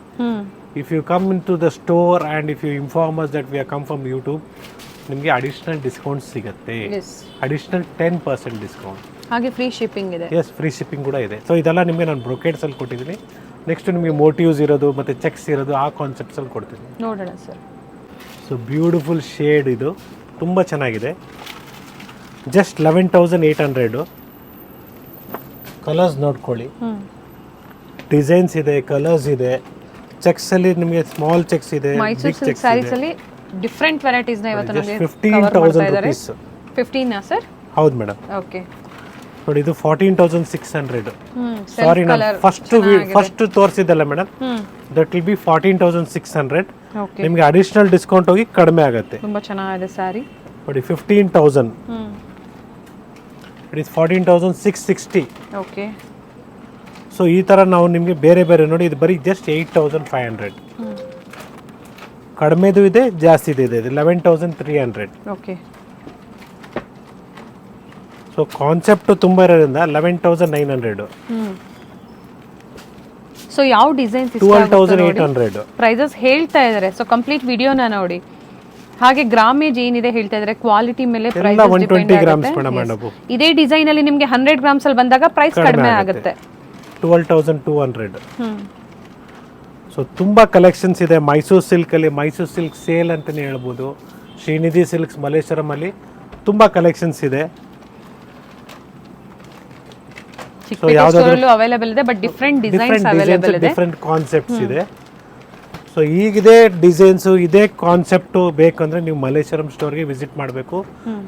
If you come in to the store and if you inform us that we are come from YouTube, ನಿಮಗೆ additional discount ಸಿಗುತ್ತೆ. Additional 10% discount. ಹಾಗೆ free shipping ಇದೆ. Yes, free shipping ಕೂಡ ಇದೆ. So ಇದೆಲ್ಲ ನಿಮಗೆ ನಾನು ಬ್ರೊಕೇಟ್ಸಲ್ಲಿ ಕೊಟ್ಟಿದ್ದೀನಿ. ನೆಕ್ಸ್ಟ್ ನಿಮಗೆ ಮೋಟಿವ್ಸ್ ಇರೋದು ಮತ್ತು ಚೆಕ್ಸ್ ಇರೋದು ಆ ಕಾನ್ಸೆಪ್ಟ್ಸಲ್ಲಿ ಕೊಡ್ತೀನಿ. ನೋಡೋಣ ಸರ್. ಸೊ ಬ್ಯೂಟಿಫುಲ್ ಶೇಡ್ ಇದು, ತುಂಬ ಚೆನ್ನಾಗಿದೆ. ಜಸ್ಟ್ 11,800. ಕಲರ್ಸ್ ನೋಡ್ಕೊಳ್ಳಿ, ಡಿಸೈನ್ಸ್ ಇದೆ, ಕಲರ್ಸ್ ಇದೆ. ಚೆಕ್ಸ್ ಅಲ್ಲಿ ನಿಮಗೆ ಸ್ಮಾಲ್ ಚೆಕ್ಸ್ ಇದೆ, ಮೈಸೂರು ಸಿಲ್ಕ್ ಸ್ಯಾರೀಸ್ ಅಲ್ಲಿ ಡಿಫರೆಂಟ್ ವೆರೈಟೀಸ್ ನ ಇವತ್ತು ನಮಗೆ 15,000 ರೂಪೀಸ್. 15 ಸರ್? ಹೌದು ಮೇಡಮ್. ಓಕೆ. ನೋಡಿ ಇದು 14,600. ಸಾರಿ, ನಾನು ಫಸ್ಟ್ ತೋರಿಸಿದ್ದಲ್ಲ ಮೇಡಮ್, ದಟ್ ವಿಲ್ ಬಿ 14,600. ನಿಮಗೆ ಅಡಿಷನಲ್ ಡಿಸ್ಕೌಂಟ್ ಹೋಗಿ ಕಡಿಮೆ ಆಗುತ್ತೆ. ತುಂಬಾ ಚೆನ್ನಾಗಿದೆ ಸ್ಯಾರಿ. ನೋಡಿ 15,000. It is 14,660. ಓಕೆ. ಸೊ ಈ ಥರ ನಾವು ನಿಮಗೆ ಬೇರೆ ಬೇರೆ ನೋಡಿ, ಇದು ಬರೀ ಜಸ್ಟ್ 8,500. ಕಡಿಮೆದು ಇದೆ, ಜಾಸ್ತಿದು ಇದೆ. ಇದು 11,300. ಓಕೆ. ಸೊ ಕಾನ್ಸೆಪ್ಟ್ ತುಂಬ ಇರೋದ್ರಿಂದ 11,900. ಸೊ ಯಾವ ಡಿಸೈನ್ಸ್ 12,800. ಪ್ರೈಸಸ್ ಹೇಳ್ತಾ ಇದ್ದಾರೆ. ಸೊ ಕಂಪ್ಲೀಟ್ ವಿಡಿಯೋನ ನೋಡಿ. ಹಾಗೆ ಗ್ರಾಮೇಜ್ ಏನಿದೆ ಹೇಳ್ತಾ ಇದ್ದಾರೆ, ಕ್ವಾಲಿಟಿ ಮೇಲೆ ಪ್ರೈಸ್ 120 ಗ್ರಾಮ್ಸ್ ಮೇಡಮ್ ನಾವು. ಇದೇ ಡಿಸೈನ್ ಅಲ್ಲಿ ನಿಮಗೆ 100 ಗ್ರಾಮ್ಸ್ ಅಲ್ಲಿ ಬಂದಾಗ ಪ್ರೈಸ್ ಕಡಿಮೆ ಆಗುತ್ತೆ. 12,200. ಸೊ ತುಂಬ ಕಲೆಕ್ಷನ್ಸ್ ಇದೆ ಮೈಸೂರು ಸಿಲ್ಕಲ್ಲಿ. ಮೈಸೂರು ಸಿಲ್ಕ್ ಸೇಲ್ ಅಂತಲೇ ಹೇಳ್ಬೋದು. ಶ್ರೀನಿಧಿ ಸಿಲ್ಕ್ಸ್ ಮಲ್ಲೇಶ್ವರಮಲ್ಲಿ ತುಂಬ ಕಲೆಕ್ಷನ್ಸ್ ಇದೆ. ಚಿಕ್ಕಪೇಟೆ ಅವೈಲೇಬಲ್ ಇದೆ, ಬಟ್ ಡಿಫ್ರೆಂಟ್ ಡಿಸೈನ್ಸ್ ಅವೈಲೇಬಲ್ ಇದೆ, ಡಿಫ್ರೆಂಟ್ ಕಾನ್ಸೆಪ್ಟ್ಸ್ ಇದೆ. ಸೊ ಈಗಿದೆ ಡಿಸೈನ್ಸು, ಇದೇ ಕಾನ್ಸೆಪ್ಟು ಬೇಕಂದರೆ ನೀವು ಮಲ್ಲೇಶ್ವರಂ ಸ್ಟೋರ್ಗೆ ವಿಸಿಟ್ ಮಾಡಬೇಕು.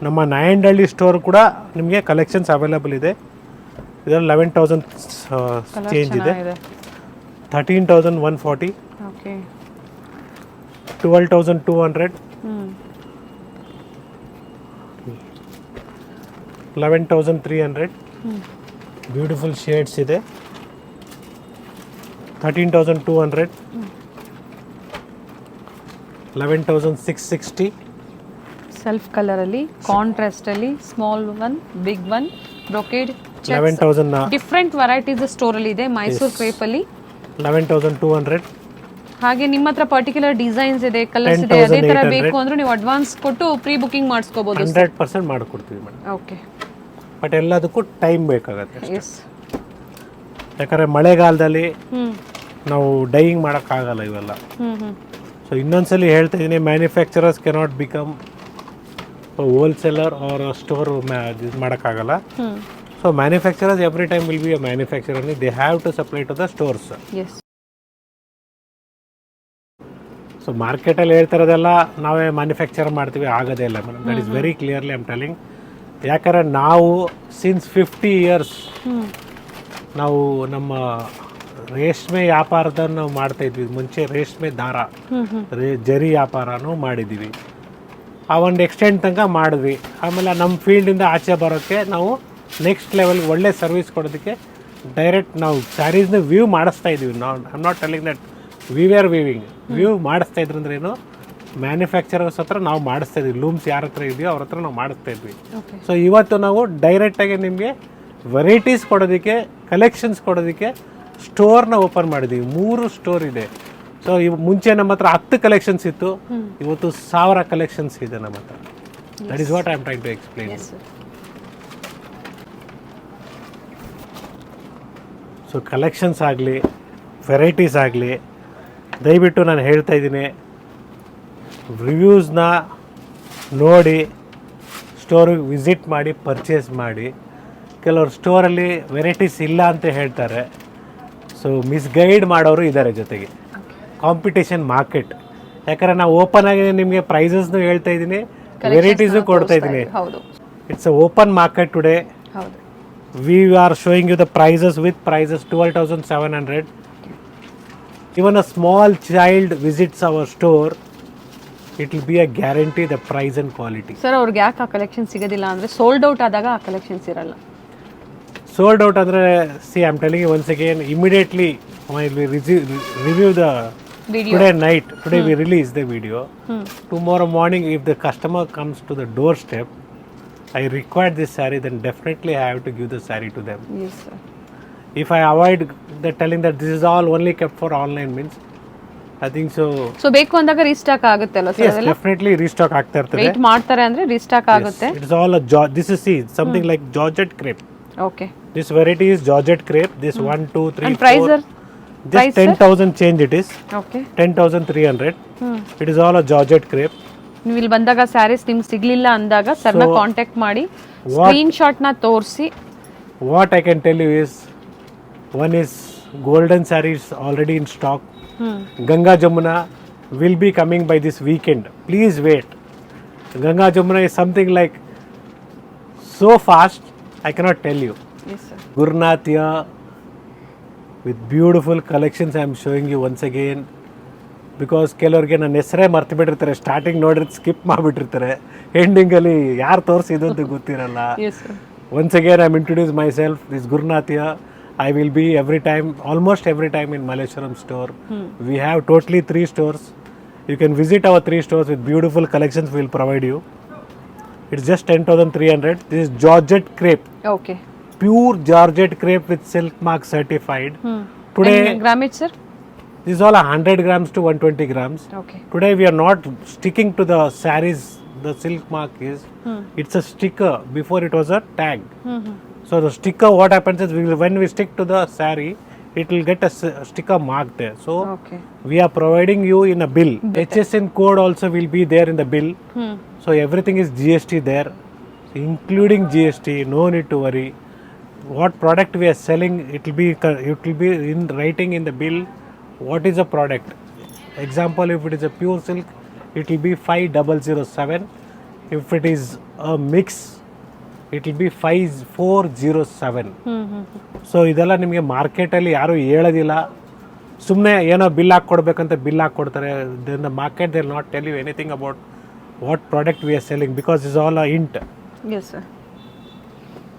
ನಮ್ಮ ನಾಯಂಡಹಳ್ಳಿ ಸ್ಟೋರ್ ಕೂಡ ನಿಮಗೆ ಕಲೆಕ್ಷನ್ಸ್ ಅವೈಲೇಬಲ್ ಇದೆ. ಇದರಲ್ಲಿ 11,000 ಚೇಂಜ್ ಇದೆ. 13,140. ಓಕೆ. 12,200. 11,300. ಬ್ಯೂಟಿಫುಲ್ ಶೇಡ್ಸ್ ಇದೆ. 13,200. 11,660. ಸೆಲ್ಫ್ ಕಲರ್ ಅಲ್ಲಿ, ಕಾಂಟ್ರಾಸ್ಟ್ ಅಲ್ಲಿ, small one, big one, brocade, 11,000. Different varieties store ಅಲ್ಲಿ ಇದೆ. ಮೈಸೂರು ಕ್ರೇಪ್ ಅಲ್ಲಿ 11,200. ಹಾಗೆ ನಿಮ್ಮ ಹತ್ರ ಪರ್ಟಿಕ್ಯುಲರ್ ಡಿಸೈನ್ಸ್ ಇದೆ, ಕಲರ್ಸ್ ಇದೆ, ಅದೇ ತರ ಬೇಕು ಅಂದ್ರೆ ನೀವು ಅಡ್ವಾನ್ಸ್ ಕೊಟ್ಟು ಪ್ರೀ ಬುಕಿಂಗ್ ಮಾಡಿಸ್ಕೋಬಹುದು. 100% ಮಾಡ್ಕೊಡ್ತೀವಿ ಮೇಡಮ್. ಓಕೆ. ಬಟ್ ಎಲ್ಲದಕ್ಕೂ ಟೈಮ್ ಬೇಕಾಗತ್ತೆ. ಎಸ್. ಯಾಕಂದರೆ ಮಳೆಗಾಲದಲ್ಲಿ ನಾವು ಡೈಯಿಂಗ್ ಮಾಡೋಕ್ಕಾಗಲ್ಲ ಇವೆಲ್ಲ. ಸೊ ಇನ್ನೊಂದ್ಸಲಿ ಹೇಳ್ತಾ ಇದ್ದೀನಿ, manufacturers cannot become wholesaler or store ಇದು ಮಾಡೋಕ್ಕಾಗಲ್ಲ. So manufacturers every time will be a manufacturer. They have to supply to the stores. So ಮಾರ್ಕೆಟಲ್ಲಿ ಹೇಳ್ತಿರೋದೆಲ್ಲ ನಾವೇ ಮ್ಯಾನುಫ್ಯಾಕ್ಚರ್ ಮಾಡ್ತೀವಿ, ಆಗೋದೇ ಇಲ್ಲ madam. That is very clearly I am telling. ಯಾಕಂದರೆ ನಾವು ಸಿನ್ಸ್ 50 years ನಾವು ನಮ್ಮ ರೇಷ್ಮೆ ವ್ಯಾಪಾರದನ್ನು ನಾವು ಮಾಡ್ತಾ ಇದ್ವಿ. ಮುಂಚೆ ರೇಷ್ಮೆ ದಾರ, ಜರಿ ವ್ಯಾಪಾರನೂ ಮಾಡಿದ್ದೀವಿ. ಆ ಒಂದು ಎಕ್ಸ್ಟೆಂಟ್ ತನಕ ಮಾಡಿದ್ವಿ. ಆಮೇಲೆ ನಮ್ಮ ಫೀಲ್ಡಿಂದ ಆಚೆ ಬರೋಕ್ಕೆ ನಾವು ನೆಕ್ಸ್ಟ್ ಲೆವೆಲ್ಗೆ ಒಳ್ಳೆ ಸರ್ವಿಸ್ ಕೊಡೋದಕ್ಕೆ ಡೈರೆಕ್ಟ್ ನಾವು ಸ್ಯಾರೀಸ್ನ ವ್ಯೂ ಮಾಡಿಸ್ತಾ ಇದ್ದೀವಿ. ನಾವು I am not telling that we R weaving. View ಮಾಡಿಸ್ತಾ ಇದ್ರು ಅಂದ್ರೆ ಏನು, ಮ್ಯಾನುಫ್ಯಾಕ್ಚರರ್ಸ್ ಹತ್ರ ನಾವು ಮಾಡಿಸ್ತಾ ಇದ್ವಿ. ಲೂಮ್ಸ್ ಯಾರ ಹತ್ರ ಇದೆಯೋ ಅವ್ರ ಹತ್ರ ನಾವು ಮಾಡಿಸ್ತಾ ಇದ್ವಿ. ಸೊ ಇವತ್ತು ನಾವು ಡೈರೆಕ್ಟಾಗಿ ನಿಮಗೆ ವೆರೈಟೀಸ್ ಕೊಡೋದಕ್ಕೆ, ಕಲೆಕ್ಷನ್ಸ್ ಕೊಡೋದಕ್ಕೆ ಸ್ಟೋರ್ನ ಓಪನ್ ಮಾಡಿದ್ದೀವಿ. 3 ಸ್ಟೋರ್ ಇದೆ. ಸೊ ಮುಂಚೆ ನಮ್ಮ ಹತ್ರ 10 ಕಲೆಕ್ಷನ್ಸ್ ಇತ್ತು, ಇವತ್ತು 1000 ಕಲೆಕ್ಷನ್ಸ್ ಇದೆ ನಮ್ಮ ಹತ್ರ. That is what I am trying to explain. So collections ಆಗಲಿ, ವೆರೈಟೀಸ್ ಆಗಲಿ, ದಯವಿಟ್ಟು ನಾನು ಹೇಳ್ತಾ ಇದ್ದೀನಿ, ರಿವ್ಯೂಸ್ನ ನೋಡಿ ಸ್ಟೋರಿಗೆ ವಿಸಿಟ್ ಮಾಡಿ ಪರ್ಚೇಸ್ ಮಾಡಿ. ಕೆಲವರು ಸ್ಟೋರಲ್ಲಿ ವೆರೈಟೀಸ್ ಇಲ್ಲ ಅಂತ ಹೇಳ್ತಾರೆ. ಸೊ ಮಿಸ್ಗೈಡ್ ಮಾಡೋರು ಇದ್ದಾರೆ ಜೊತೆಗೆ. Competition market. ಯಾಕಂದರೆ ನಾವು ಓಪನ್ ಆಗಿ ನಿಮಗೆ ಪ್ರೈಸಸ್ನು ಹೇಳ್ತಾ ಇದ್ದೀನಿ, ವೆರೈಟೀಸು ಕೊಡ್ತಾ ಇದ್ದೀನಿ. It's a open market today. We are showing you the prices with prices 12,700. Even a small child visits our store, it will be a guarantee the price and quality. Sir ಅವ್ರಿಗೆ ಯಾಕೆ ಆ collection ಸಿಗೋದಿಲ್ಲ ಅಂದರೆ sold out ಆದಾಗ ಆ collections ಇರಲ್ಲ. Sold out ಅಂದರೆ see I am telling you once again, immediately we review the video. Today we release the video. Tomorrow morning if the customer comes to the doorstep, I require this saree, then definitely I have to give the saree to them. Yes sir. If I avoid the telling that this is all only kept for online means, I think so. So ಬೇಕು ಅಂದಾಗ restock ಆಗುತ್ತೆ ಅಲ್ಲ sir? Yes, definitely restock ಆಗ್ತಾ ಇರ್ತದೆ. Wait ಮಾಡ್ತಾರೆ ಅಂದ್ರೆ restock ಆಗುತ್ತೆ. It is all a this is something like Georgette crepe. Okay. This variety is Georgette crepe. This 1 2 3 and price 4. Just 10,000 change it is. Okay. 10,300. It is all a Georgette crepe. ನೀವು ಇಲ್ಲಿ ಬಂದಾಗ ಸ್ಯಾರೀಸ್ ನಿಮ್ಗೆ ಸಿಗ್ಲಿಲ್ಲ ಅಂದಾಗ ಸರ್ನ contact ಮಾಡಿ screen shot ನ ತೋರಿಸಿ. What I can tell you is, one is golden sarees already in stock. Ganga Jamuna will be coming by this weekend. Please wait. Ganga Jamuna is something like so fast, I cannot tell you. Yes sir. Gurnathia with beautiful collections I am showing you once again. Because ಕೆಲವ್ರಿಗೆ ನನ್ನ ಹೆಸರೇ ಮರ್ತು ಬಿಟ್ಟಿರ್ತಾರೆ, starting ನೋಡಿದ್ರೆ skip ಮಾಡಿಬಿಟ್ಟಿರ್ತಾರೆ, ಎಂಡಿಂಗಲ್ಲಿ ಯಾರು ತೋರಿಸಿದ್ದು ಅಂತ ಗೊತ್ತಿರಲ್ಲ. Once again I am introduce my self, this Gurunath here. I will be almost every time in Malleshwaram store. We have totally 3 stores. You can visit our 3 stores with beautiful collections we will provide you. It's just 10,300. This is Georgette crepe. Okay. Pure Georgette crepe with silk mark certified. Today, And grammage, sir? this is all 100 grams to 120 grams. Okay. Today we are not sticking to the sarees. The silk mark is, it's a sticker. Before it was a tag. So the sticker, what happens is when we stick to the saree, it will get a sticker mark there. So Okay. we are providing you in a bill. HSN code also will be there in the bill. So everything is GST there, including GST. No need to worry. What product we are selling, it will be in writing in the bill. What is the product? Example, if it is a pure silk, it will be 5007. If it is a mix, it will be 5407. So ಇದೆಲ್ಲ ನಿಮಗೆ ಮಾರ್ಕೆಟಲ್ಲಿ ಯಾರೂ ಹೇಳೋದಿಲ್ಲ, ಸುಮ್ಮನೆ ಏನೋ bill ಹಾಕ್ಕೊಡ್ಬೇಕಂತ bill ಹಾಕ್ಕೊಡ್ತಾರೆ. Then the market they will not tell you anything about what product we are selling, because is all a ಇಂಟ್. Yes, sir.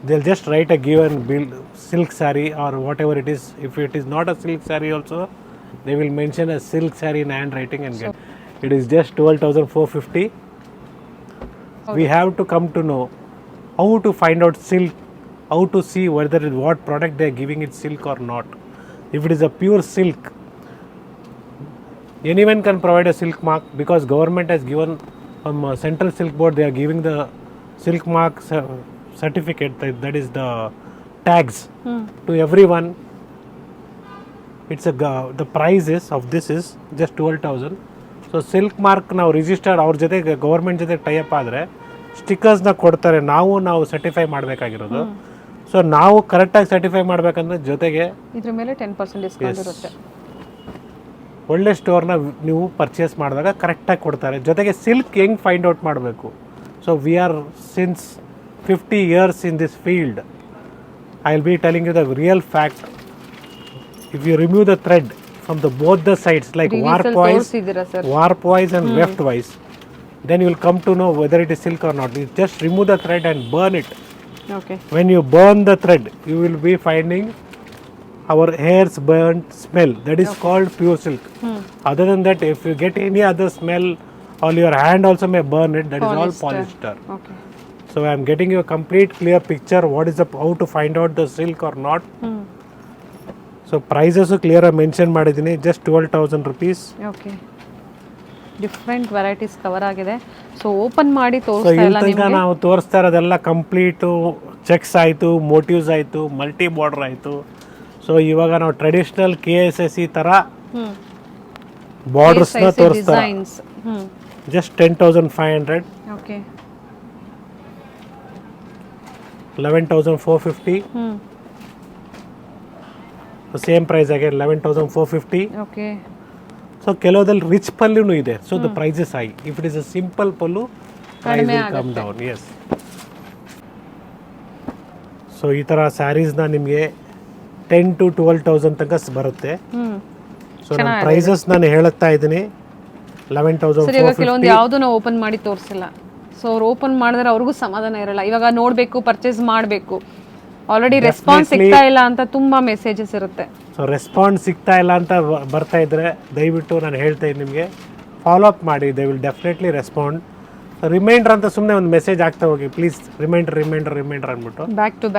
They will just write a given bill, silk saree or whatever it is. If it is not a silk saree also, they will mention a silk saree in handwriting and get. It is just 12,450. We have to come to know how to find out silk, how to see whether what product they are giving it silk or not. If it is a pure silk, anyone can provide a silk mark, because government has given from Central Silk Board, they are giving the silk mark certificate, that is the tags to everyone. It's the price is of this is just 12,000. So silk mark ನಾವು registered ಅವ್ರ ಜೊತೆ government ಜೊತೆ tie-up ಆದರೆ ಸ್ಟಿಕ್ಕರ್ಸ್ನ ಕೊಡ್ತಾರೆ, ನಾವು certify ಮಾಡಬೇಕಾಗಿರೋದು. So ನಾವು ಕರೆಕ್ಟಾಗಿ ಸರ್ಟಿಫೈ ಮಾಡಬೇಕಂದ್ರೆ ಜೊತೆಗೆ ಇದ್ರ ಮೇಲೆ 10% ಡಿಸ್ಕೌಂಟ್ ಇರುತ್ತೆ. ಒಳ್ಳೆ ಸ್ಟೋರ್ನ ನೀವು ಪರ್ಚೇಸ್ ಮಾಡಿದಾಗ ಕರೆಕ್ಟಾಗಿ ಕೊಡ್ತಾರೆ. ಜೊತೆಗೆ ಸಿಲ್ಕ್ ಹೆಂಗೆ ಫೈಂಡ್ ಔಟ್ ಮಾಡಬೇಕು. So we R since 50 years in this field. I will be telling you the real fact. If you remove the thread from both the sides, like warp-wise and weft-wise, then you will come to know whether it is silk or not. You just remove the thread and burn it. Okay. When you burn the thread, you will be finding our hairs burnt smell. That is called pure silk. Other than that, if you get any other smell, or your hand also may burn it, that is all polyester. Okay. So I am getting you a complete clear picture what is how to find out the silk or not. So prices clear mention ಮಾಡಿದ್ದೀನಿ, just 12,000 rupees. Okay. Different varieties cover ಆಗಿದೆ. So open ಮಾಡಿ so ತೋರಿಸ್ತಾ ಇಲ್ಲ ಇಲ್ಲಿ ತನಕ ನಿಮಗೆ. ನಾವು ತೋರಿಸ್ತಾ ಇರೋದೆಲ್ಲ ಕಂಪ್ಲೀಟು ಚೆಕ್ಸ್ ಆಯಿತು, ಮೋಟಿವ್ಸ್ ಆಯಿತು, ಮಲ್ಟಿ ಬಾರ್ಡರ್ ಆಯಿತು. ಸೊ ಇವಾಗ ನಾವು ಟ್ರೆಡಿಷನಲ್ KSSE ಥರ ಬಾರ್ಡರ್ಸ್ನ ತೋರಿಸ್ತಾರೆ. Designs. Just 10,500. Okay. 11,450. Same price ಆಗಿ 11,450. ಓಕೆ. ಸೊ ಕೆಲವದಲ್ಲಿ ರಿಚ್ ಪಲ್ಲುನೂ ಇದೆ, so the prices high. If it is a simple pallu, price will come down. Yes. So ಈ ಥರ ಸ್ಯಾರೀಸ್ನ ನಿಮಗೆ 10,000 to 12,000 ತನಕ ಬರುತ್ತೆ. ಸೊ ನನ್ನ ಪ್ರೈಸಸ್ ನಾನು ಹೇಳ್ತಾ ಇದ್ದೀನಿ, 11,450. ಕೆಲವೊಂದು ಯಾವುದು ನಾವು ಓಪನ್ ಮಾಡಿ ತೋರಿಸಿಲ್ಲ. ಸೊ ಅವ್ರು ಓಪನ್ ಮಾಡಿದ್ರೆ ಅವ್ರಿಗೂ ಸಮಾಧಾನ ಇರಲ್ಲ. ಇವಾಗ ನೋಡಬೇಕು, ಪರ್ಚೇಸ್ ಮಾಡಬೇಕು, ಆಲ್ರೆಡಿ ರೆಸ್ಪಾನ್ಸ್ ಸಿಗ್ತಾ ಇಲ್ಲ ಅಂತ ತುಂಬಾ ಮೆಸೇಜಸ್ ಇರುತ್ತೆ. ಸೊ ರೆಸ್ಪಾನ್ಸ್ ಸಿಗ್ತಾ ಇಲ್ಲ ಅಂತ ಬರ್ತಾ ಇದ್ರೆ ದಯವಿಟ್ಟು ನಾನು ಹೇಳ್ತಾ ಇದ್ದೀನಿ ನಿಮಗೆ, ಫಾಲೋ ಅಪ್ ಮಾಡಿ. They will definitely respond. Reminder ಅಂತ ಸುಮ್ಮನೆ ಒಂದು ಮೆಸೇಜ್ ಆಗ್ತಾ ಹೋಗಿ, ಪ್ಲೀಸ್ ರಿಮೈಂಡರ್ ಅಂದ್ಬಿಟ್ಟು ಬ್ಯಾಕ್ ಟು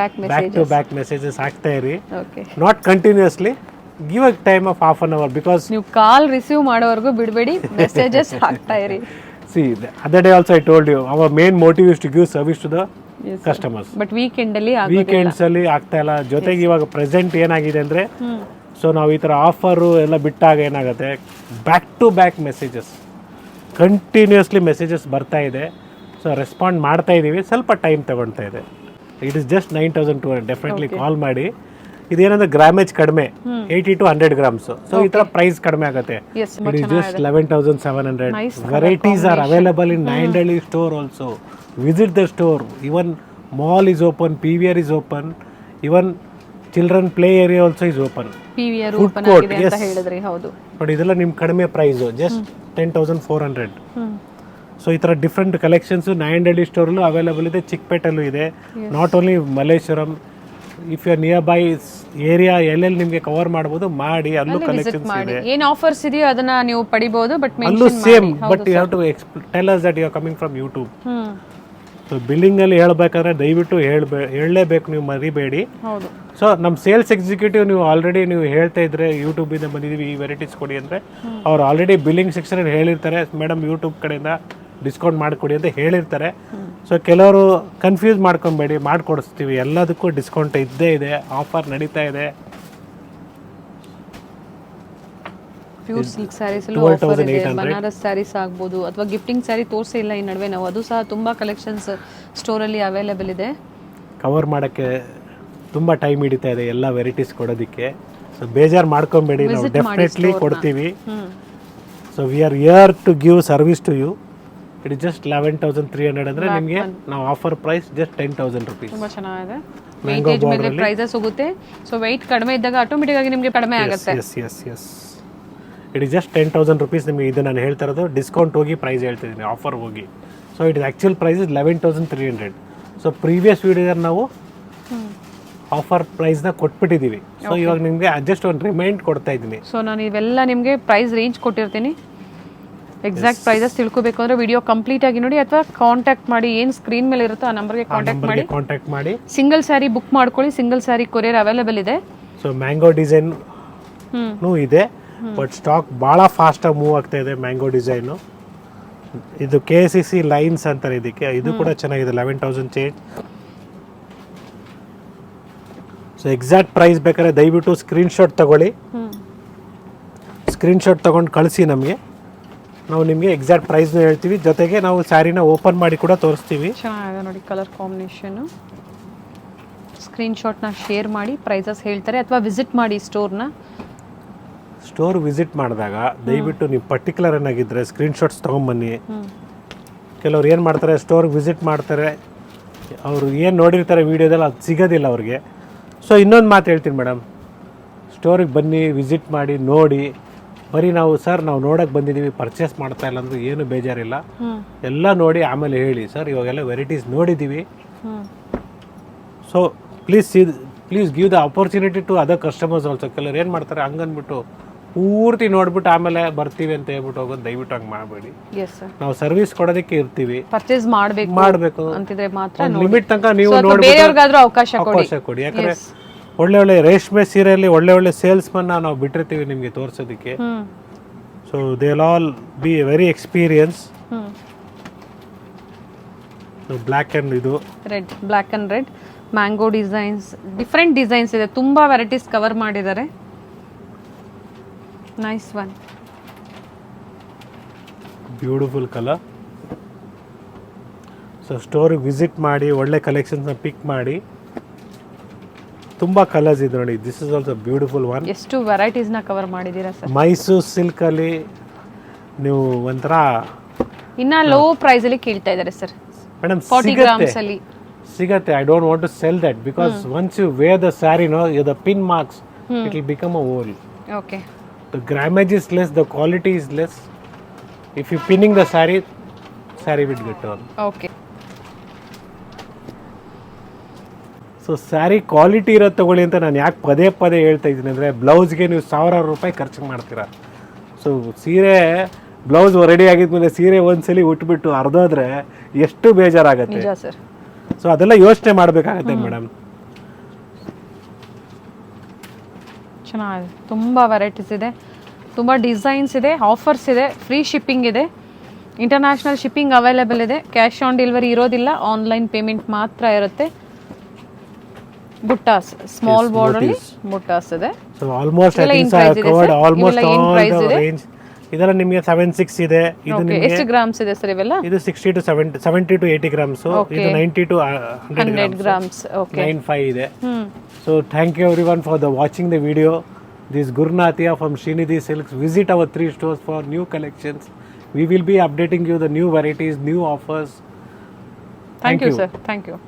ಬ್ಯಾಕ್ ಮೆಸೇಜಸ್ ಆಗ್ತಾ ಇರಿ. Okay. Not continuously, give a time of half an hour, because ನೀವು ಕಾಲ್ ರಿಸೀವ್ ಮಾಡೋವರೆಗೂ ಬಿಡಬೇಡಿ, ಮೆಸೇಜಸ್ ಹಾಕ್ತಾ ಇರಿ. See, the other day also I told you, our main motive is to give service to the customers. But weekend ಅಲ್ಲಿ weekends ಅಲ್ಲಿ ಆಗ್ತಾ ಇಲ್ಲ. ಜೊತೆಗೆ ಇವಾಗ ಪ್ರೆಸೆಂಟ್ ಏನಾಗಿದೆ ಅಂದರೆ, ಸೊ ನಾವು ಈ ಥರ ಆಫರು ಎಲ್ಲ ಬಿಟ್ಟಾಗ ಏನಾಗುತ್ತೆ, back to back messages, continuously messages ಬರ್ತಾ ಇದೆ. ಸೊ ರೆಸ್ಪಾಂಡ್ ಮಾಡ್ತಾ ಇದ್ದೀವಿ, ಸ್ವಲ್ಪ ಟೈಮ್ ತಗೊಳ್ತಾ ಇದೆ. It is just 9,200. ಡೆಫಿನೆಟ್ಲಿ ಕಾಲ್ ಮಾಡಿ. ಇದೇನಂದ್ರೆ ಗ್ರಾಮೇಜ್ ಕಡಿಮೆ, 80 to 100 grams. ಸೊ ಈ ಥರ ಪ್ರೈಸ್ ಕಡಿಮೆ ಆಗುತ್ತೆ. It is just 11,700. Varieties are available in Nayandahalli store also. Visit the store. Even mall is open, PVR is open, even children play area also is open. PVR Food open court, ಆಗಿದೆ ಅಂತ yes. ಹೇಳಿದ್ರಿ. ಹೌದು. ನೋಡಿ ಇದೆಲ್ಲ ನಿಮ್ಮ ಕಡಿಮೆ price, just 10,400. So ಈ ಥರ ಡಿಫ್ರೆಂಟ್ ಕಲೆಕ್ಷನ್ಸು ನಾಯಂಡಹಳ್ಳಿ ಸ್ಟೋರಲ್ಲೂ ಅವೈಲೇಬಲ್ ಇದೆ, ಚಿಕ್ಕಪೇಟೆಲ್ಲೂ ಇದೆ. Not only Malleshwaram, if you near by area ಎಲ್ಲೆಲ್ಲಿ ನಿಮಗೆ ಕವರ್ ಮಾಡ್ಬೋದು ಮಾಡಿ, ಅಲ್ಲೂ ಕಲೆಕ್ಷನ್ಸ್ ಇದೆ. ಏನು ಆಫರ್ಸ್ ಇದೆಯೋ ಅದನ್ನ ನೀವು ಪಡಿಬಹುದು. ಬಟ್ ಅಲ್ಲೂ same, but you have to tell us that you are coming from YouTube. So ಬಿಲ್ಲಿಂಗಲ್ಲಿ ಹೇಳ್ಬೇಕಾದ್ರೆ ದಯವಿಟ್ಟು ಹೇಳಲೇಬೇಕು, ನೀವು ಮರಿಬೇಡಿ. ಹೌದು. ಸೊ ನಮ್ಮ ಸೇಲ್ಸ್ ಎಕ್ಸಿಕ್ಯೂಟಿವ್ ನೀವು ಆಲ್ರೆಡಿ ನೀವು ಹೇಳ್ತಾ ಇದ್ರೆ ಯೂಟ್ಯೂಬಿಂದ ಬಂದಿದ್ದೀವಿ ಈ ವೆರೈಟೀಸ್ ಕೊಡಿ ಅಂದರೆ ಅವ್ರು ಆಲ್ರೆಡಿ ಬಿಲ್ಲಿಂಗ್ ಸೆಕ್ಷನಲ್ಲಿ ಹೇಳಿರ್ತಾರೆ, ಮೇಡಮ್ ಯೂಟ್ಯೂಬ್ ಕಡೆಯಿಂದ ಡಿಸ್ಕೌಂಟ್ ಮಾಡಿಕೊಡಿ ಅಂತ ಹೇಳಿರ್ತಾರೆ. ಸೊ ಕೆಲವರು ಕನ್ಫ್ಯೂಸ್ ಮಾಡ್ಕೊಬೇಡಿ, ಮಾಡಿಕೊಡಿಸ್ತೀವಿ. ಎಲ್ಲದಕ್ಕೂ ಡಿಸ್ಕೌಂಟ್ ಇದ್ದೇ ಇದೆ, ಆಫರ್ ನಡೀತಾ ಇದೆ. ಪ್ಯೂರ್ ಸಿಲ್ಕ್ ಸ್ಯಾರೀಸ್ ಆಫರ್ ಇದೆ. ಬನಾರಸ್ ಸ್ಯಾರೀಸ್ ಆಗ್ಬೋದು ಅಥವಾ ಗಿಫ್ಟಿಂಗ್ ಸ್ಯಾರಿ ತೋರಿಸೇ ಇಲ್ಲ ಈ ನಡುವೆ ನಾವು, ಅದು ಸಹ ತುಂಬ ಕಲೆಕ್ಷನ್ಸ್ ಸ್ಟೋರಲ್ಲಿ ಅವೈಲೇಬಲ್ ಇದೆ. ಕವರ್ ಮಾಡೋಕ್ಕೆ ತುಂಬ ಟೈಮ್ ಹಿಡಿತಾ ಇದೆ ಎಲ್ಲ ವೆರೈಟೀಸ್ ಕೊಡೋದಕ್ಕೆ. ಸೊ ಬೇಜಾರು ಮಾಡ್ಕೊಬೇಡಿ, ನಾವು ಡೆಫಿನೆಟ್ಲಿ ಕೊಡ್ತೀವಿ. So we are here to give service to you. It is just 11,300 ಅಂದರೆ ನಿಮಗೆ ನಾವು ಆಫರ್ ಪ್ರೈಸ್ ಜಸ್ಟ್ 10,000 rupees. ತುಂಬ ಚೆನ್ನಾಗಿದೆ. ವೆಯ್ಟೇಜ್ ಮೇಲೆ ಪ್ರೈಸಸ್ ಹೋಗುತ್ತೆ. ಸೊ ವೆಯ್ಟ್ ಕಡಿಮೆ ಇದ್ದಾಗ ಆಟೋಮೆಟಿಕ್ ಆಗಿ ನಿಮಗೆ ಕಡಿಮೆ ಆಗುತ್ತೆ. Yes it is just 10,000 rupees. ನಿಮಗೆ ಇದು ನಾನು ಹೇಳ್ತಾ ಇರೋದು ಡಿಸ್ಕೌಂಟ್ ಹೋಗಿ ಪ್ರೈಸ್ ಹೇಳ್ತಿದ್ದೀನಿ, ಆಫರ್ ಹೋಗಿ. So it is actual price is 11,300. So previous ವಿಡಿಯೋದಲ್ಲಿ ನಾವು ಆಫರ್ ಪ್ರೈಸ್ನ ಕೊಟ್ಬಿಟ್ಟಿದ್ದೀವಿ. ಸೊ ಇವಾಗ ನಿಮಗೆ ಜಸ್ಟ್ ಒಂದು ರಿಮೈಂಡ್ ಕೊಡ್ತಾ ಇದ್ದೀನಿ. ಸೊ ನಾನು ಇವೆಲ್ಲ ನಿಮಗೆ ಪ್ರೈಸ್ ರೇಂಜ್ ಕೊಟ್ಟಿರ್ತೀನಿ. ಎಕ್ಸಾಕ್ಟ್ ಪ್ರೈಸಸ್ ತಿಳ್ಕೊಬೇಕು ಅಂದರೆ ವಿಡಿಯೋ ಕಂಪ್ಲೀಟ್ ಆಗಿ ನೋಡಿ, ಅಥವಾ ಕಾಂಟ್ಯಾಕ್ಟ್ ಮಾಡಿ, ಏನು ಸ್ಕ್ರೀನ್ ಮೇಲೆ ಇರುತ್ತೋ ಆ ನಂಬರ್ಗೆ ಕಾಂಟ್ಯಾಕ್ಟ್ ಮಾಡಿ ಸಿಂಗಲ್ ಸ್ಯಾರಿ ಬುಕ್ ಮಾಡ್ಕೊಳ್ಳಿ. ಸಿಂಗಲ್ ಸ್ಯಾರಿ ಕೊರಿಯರ್ ಅವೈಲೇಬಲ್ ಇದೆ. ಸೊ ಮ್ಯಾಂಗೋ ಡಿಸೈನ್ ಇದೆ, ಬಟ್ ಸ್ಟಾಕ್ ಭಾಳ ಫಾಸ್ಟಾಗಿ ಮೂವ್ ಆಗ್ತಾ ಇದೆ. ಮ್ಯಾಂಗೋ ಡಿಸೈನು ಇದು KCC ಲೈನ್ಸ್ ಅಂತಾರೆ ಇದಕ್ಕೆ. ಇದು ಕೂಡ ಚೆನ್ನಾಗಿದೆ, 11,000 ಚೇಂಜ್. ಸೊ ಎಕ್ಸಾಕ್ಟ್ ಪ್ರೈಸ್ ಬೇಕಾದ್ರೆ ದಯವಿಟ್ಟು ಸ್ಕ್ರೀನ್ಶಾಟ್ ತಗೊಳ್ಳಿ. ಸ್ಕ್ರೀನ್ಶಾಟ್ ತೊಗೊಂಡು ಕಳಿಸಿ ನಮಗೆ, ನಾವು ನಿಮಗೆ ಎಕ್ಸಾಕ್ಟ್ ಪ್ರೈಸ್ನ ಹೇಳ್ತೀವಿ. ಜೊತೆಗೆ ನಾವು ಸ್ಯಾರಿನ ಓಪನ್ ಮಾಡಿ ಕೂಡ ತೋರಿಸ್ತೀವಿ. ಚೆನ್ನಾಗಿದೆ ನೋಡಿ ಕಲರ್ ಕಾಂಬಿನೇಷನು. ಸ್ಕ್ರೀನ್ಶಾಟ್ನ ಶೇರ್ ಮಾಡಿ ಪ್ರೈಸಸ್ ಹೇಳ್ತಾರೆ, ಅಥವಾ ವಿಸಿಟ್ ಮಾಡಿ ಸ್ಟೋರ್ನ. ಸ್ಟೋರ್ ವಿಸಿಟ್ ಮಾಡಿದಾಗ ದಯವಿಟ್ಟು ನೀವು ಪರ್ಟಿಕ್ಯುಲರ್ ಏನಾಗಿದ್ದರೆ ಸ್ಕ್ರೀನ್ಶಾಟ್ಸ್ ತೊಗೊಂಬನ್ನಿ. ಕೆಲವ್ರು ಏನು ಮಾಡ್ತಾರೆ, ಸ್ಟೋರ್ಗೆ ವಿಸಿಟ್ ಮಾಡ್ತಾರೆ, ಅವರು ಏನು ನೋಡಿರ್ತಾರೆ ವೀಡಿಯೋದಲ್ಲಿ ಅದು ಸಿಗೋದಿಲ್ಲ ಅವ್ರಿಗೆ. ಸೊ ಇನ್ನೊಂದು ಮಾತು ಹೇಳ್ತೀನಿ ಮೇಡಮ್, ಸ್ಟೋರಿಗೆ ಬನ್ನಿ, ವಿಸಿಟ್ ಮಾಡಿ, ನೋಡಿ. ಬರೀ ನಾವು ಸರ್ ನಾವು ನೋಡೋಕೆ ಬಂದಿದ್ದೀವಿ, ಪರ್ಚೇಸ್ ಮಾಡ್ತಾ ಇಲ್ಲ ಅಂದ್ರೆ ಏನು ಬೇಜಾರಿಲ್ಲ. ಎಲ್ಲ ನೋಡಿ ಆಮೇಲೆ ಹೇಳಿ, ಸರ್ ಇವಾಗೆಲ್ಲ ವೆರೈಟೀಸ್ ನೋಡಿದ್ದೀವಿ. So please give the opportunity to other customers also. ಕೆಲವ್ರು ಏನು ಮಾಡ್ತಾರೆ, ಹಂಗನ್ಬಿಟ್ಟು ಪೂರ್ತಿ ನೋಡ್ಬಿಟ್ಟು ಆಮೇಲೆ ಬರ್ತೀವಿ ಅಂತ ಹೇಳ್ಬಿಟ್ಟು ಹೋಗೋದು ದಯವಿಟ್ಟು ಹಂಗೆ ಮಾಡಬೇಡಿ. ನಾವು ಸರ್ವಿಸ್ ಕೊಡೋದಕ್ಕೆ ಇರ್ತೀವಿ, ಪರ್ಚೇಸ್ ಮಾಡಬೇಕು ಅಂತಿದ್ರೆ ಮಾತ್ರ ಲಿಮಿಟ್ ತನಕ ನೀವು ಬೇರೆಯವರಿಗಾದ್ರೂ ಅವಕಾಶ ಕೊಡಿ. ಯಾಕಂದ್ರೆ ಒಳ್ಳೆ ರೇಷ್ಮೆ ಸೀರೆಯಲ್ಲಿ ಒಳ್ಳೆ ಸೇಲ್ಸ್ಮನ್ ನಾವು ಬಿಟ್ಟಿರ್ತೀವಿ ನಿಮಗೆ ತೋರಿಸೋದಕ್ಕೆ. So they will all be very experience. Black and ಇದು red, black and red mango designs, different designs ಇದೆ, ತುಂಬಾ ವೆರೈಟೀಸ್ ಕವರ್ ಮಾಡಿದ್ದಾರೆ. Nice one, beautiful colour. So ಸ್ಟೋರಿಗೆ ವಿಸಿಟ್ ಮಾಡಿ, ಒಳ್ಳೆ ಕಲೆಕ್ಷನ್ಸ್ನ ಪಿಕ್ ಮಾಡಿ. ತುಂಬ ಕಲರ್ಸ್ ಇದೆ ನೋಡಿ. This is also beautiful one. ಎಷ್ಟು ವೆರೈಟೀಸ್ನ ಕವರ್ ಮಾಡಿದ್ದೀರಾ ಸರ್. ಮೈಸೂರು ಸಿಲ್ಕಲ್ಲಿ ನೀವು ಒಂಥರ ಇನ್ನ ಲೋ ಪ್ರೈಸಲ್ಲಿ ಕೇಳ್ತಾ ಇದ್ದಾರೆ ಸರ್. ಮೇಡಮ್ 40 grams ಅಲ್ಲಿ ಸಿಗತ್ತೆ. I don't want to sell that because once you wear the saree, no the pin marks, it will become a hole. Okay, the grammage is less, the quality is less. If you pinning the saree will get on. Okay. So saree quality ಇರೋದು ತಗೊಳ್ಳಿ ಅಂತ ನಾನು ಯಾಕೆ ಪದೇ ಹೇಳ್ತಾ ಇದ್ದೀನಿ ಅಂದರೆ, ಬ್ಲೌಸ್ಗೆ ನೀವು 1,000 ರೂಪಾಯಿ ಖರ್ಚು ಮಾಡ್ತೀರಾ. ಸೊ ಸೀರೆ ಬ್ಲೌಸ್ ರೆಡಿ ಆಗಿದ್ಮೇಲೆ ಸೀರೆ ಒಂದ್ಸಲಿ ಉಟ್ಬಿಟ್ಟು ಅರ್ಧೋದ್ರೆ ಎಷ್ಟು ಬೇಜಾರಾಗತ್ತೆ. ಸೊ ಅದೆಲ್ಲ ಯೋಚನೆ ಮಾಡಬೇಕಾಗತ್ತೆ ಮೇಡಮ್. ಚೆನ್ನಾಗಿದೆ, ತುಂಬ ವೆರೈಟೀಸ್ ಇದೆ, ತುಂಬ ಡಿಸೈನ್ಸ್ ಇದೆ, ಆಫರ್ಸ್ ಇದೆ, ಫ್ರೀ ಶಿಪ್ಪಿಂಗ್ ಇದೆ, ಇಂಟರ್ನ್ಯಾಷನಲ್ ಶಿಪ್ಪಿಂಗ್ ಅವೈಲೇಬಲ್ ಇದೆ. ಕ್ಯಾಶ್ ಆನ್ ಡೆಲಿವರಿ ಇರೋದಿಲ್ಲ, ಆನ್ಲೈನ್ ಪೇಮೆಂಟ್ ಮಾತ್ರ ಇರುತ್ತೆ. ಬುಟ್ಟಾಸ್, ಸ್ಮಾಲ್ ಬಾರ್ಡರ್ ಬುಟ್ಟಾಸ್ ಇದೆ. So almost I think I have covered almost all the range. ಇದೆಲ್ಲ ನಿಮಗೆ 7.6 ಇದೆ. ಇದು ನಿಮಗೆ ಎಷ್ಟು ಗ್ರಾಮ್ಸ್ ಇದೆ ಸರ್ ಇವೆಲ್ಲ? ಇದು 60 to 70 to 80 grams. ಇದು 90 to 100 grams. Okay, 95 ಇದೆ. So thank you everyone for the watching the video. This is Gurnathia from Srinidhi Silks. Visit our 3 stores for new collections. We will be updating you the new varieties, new offers. Thank you sir. Thank you.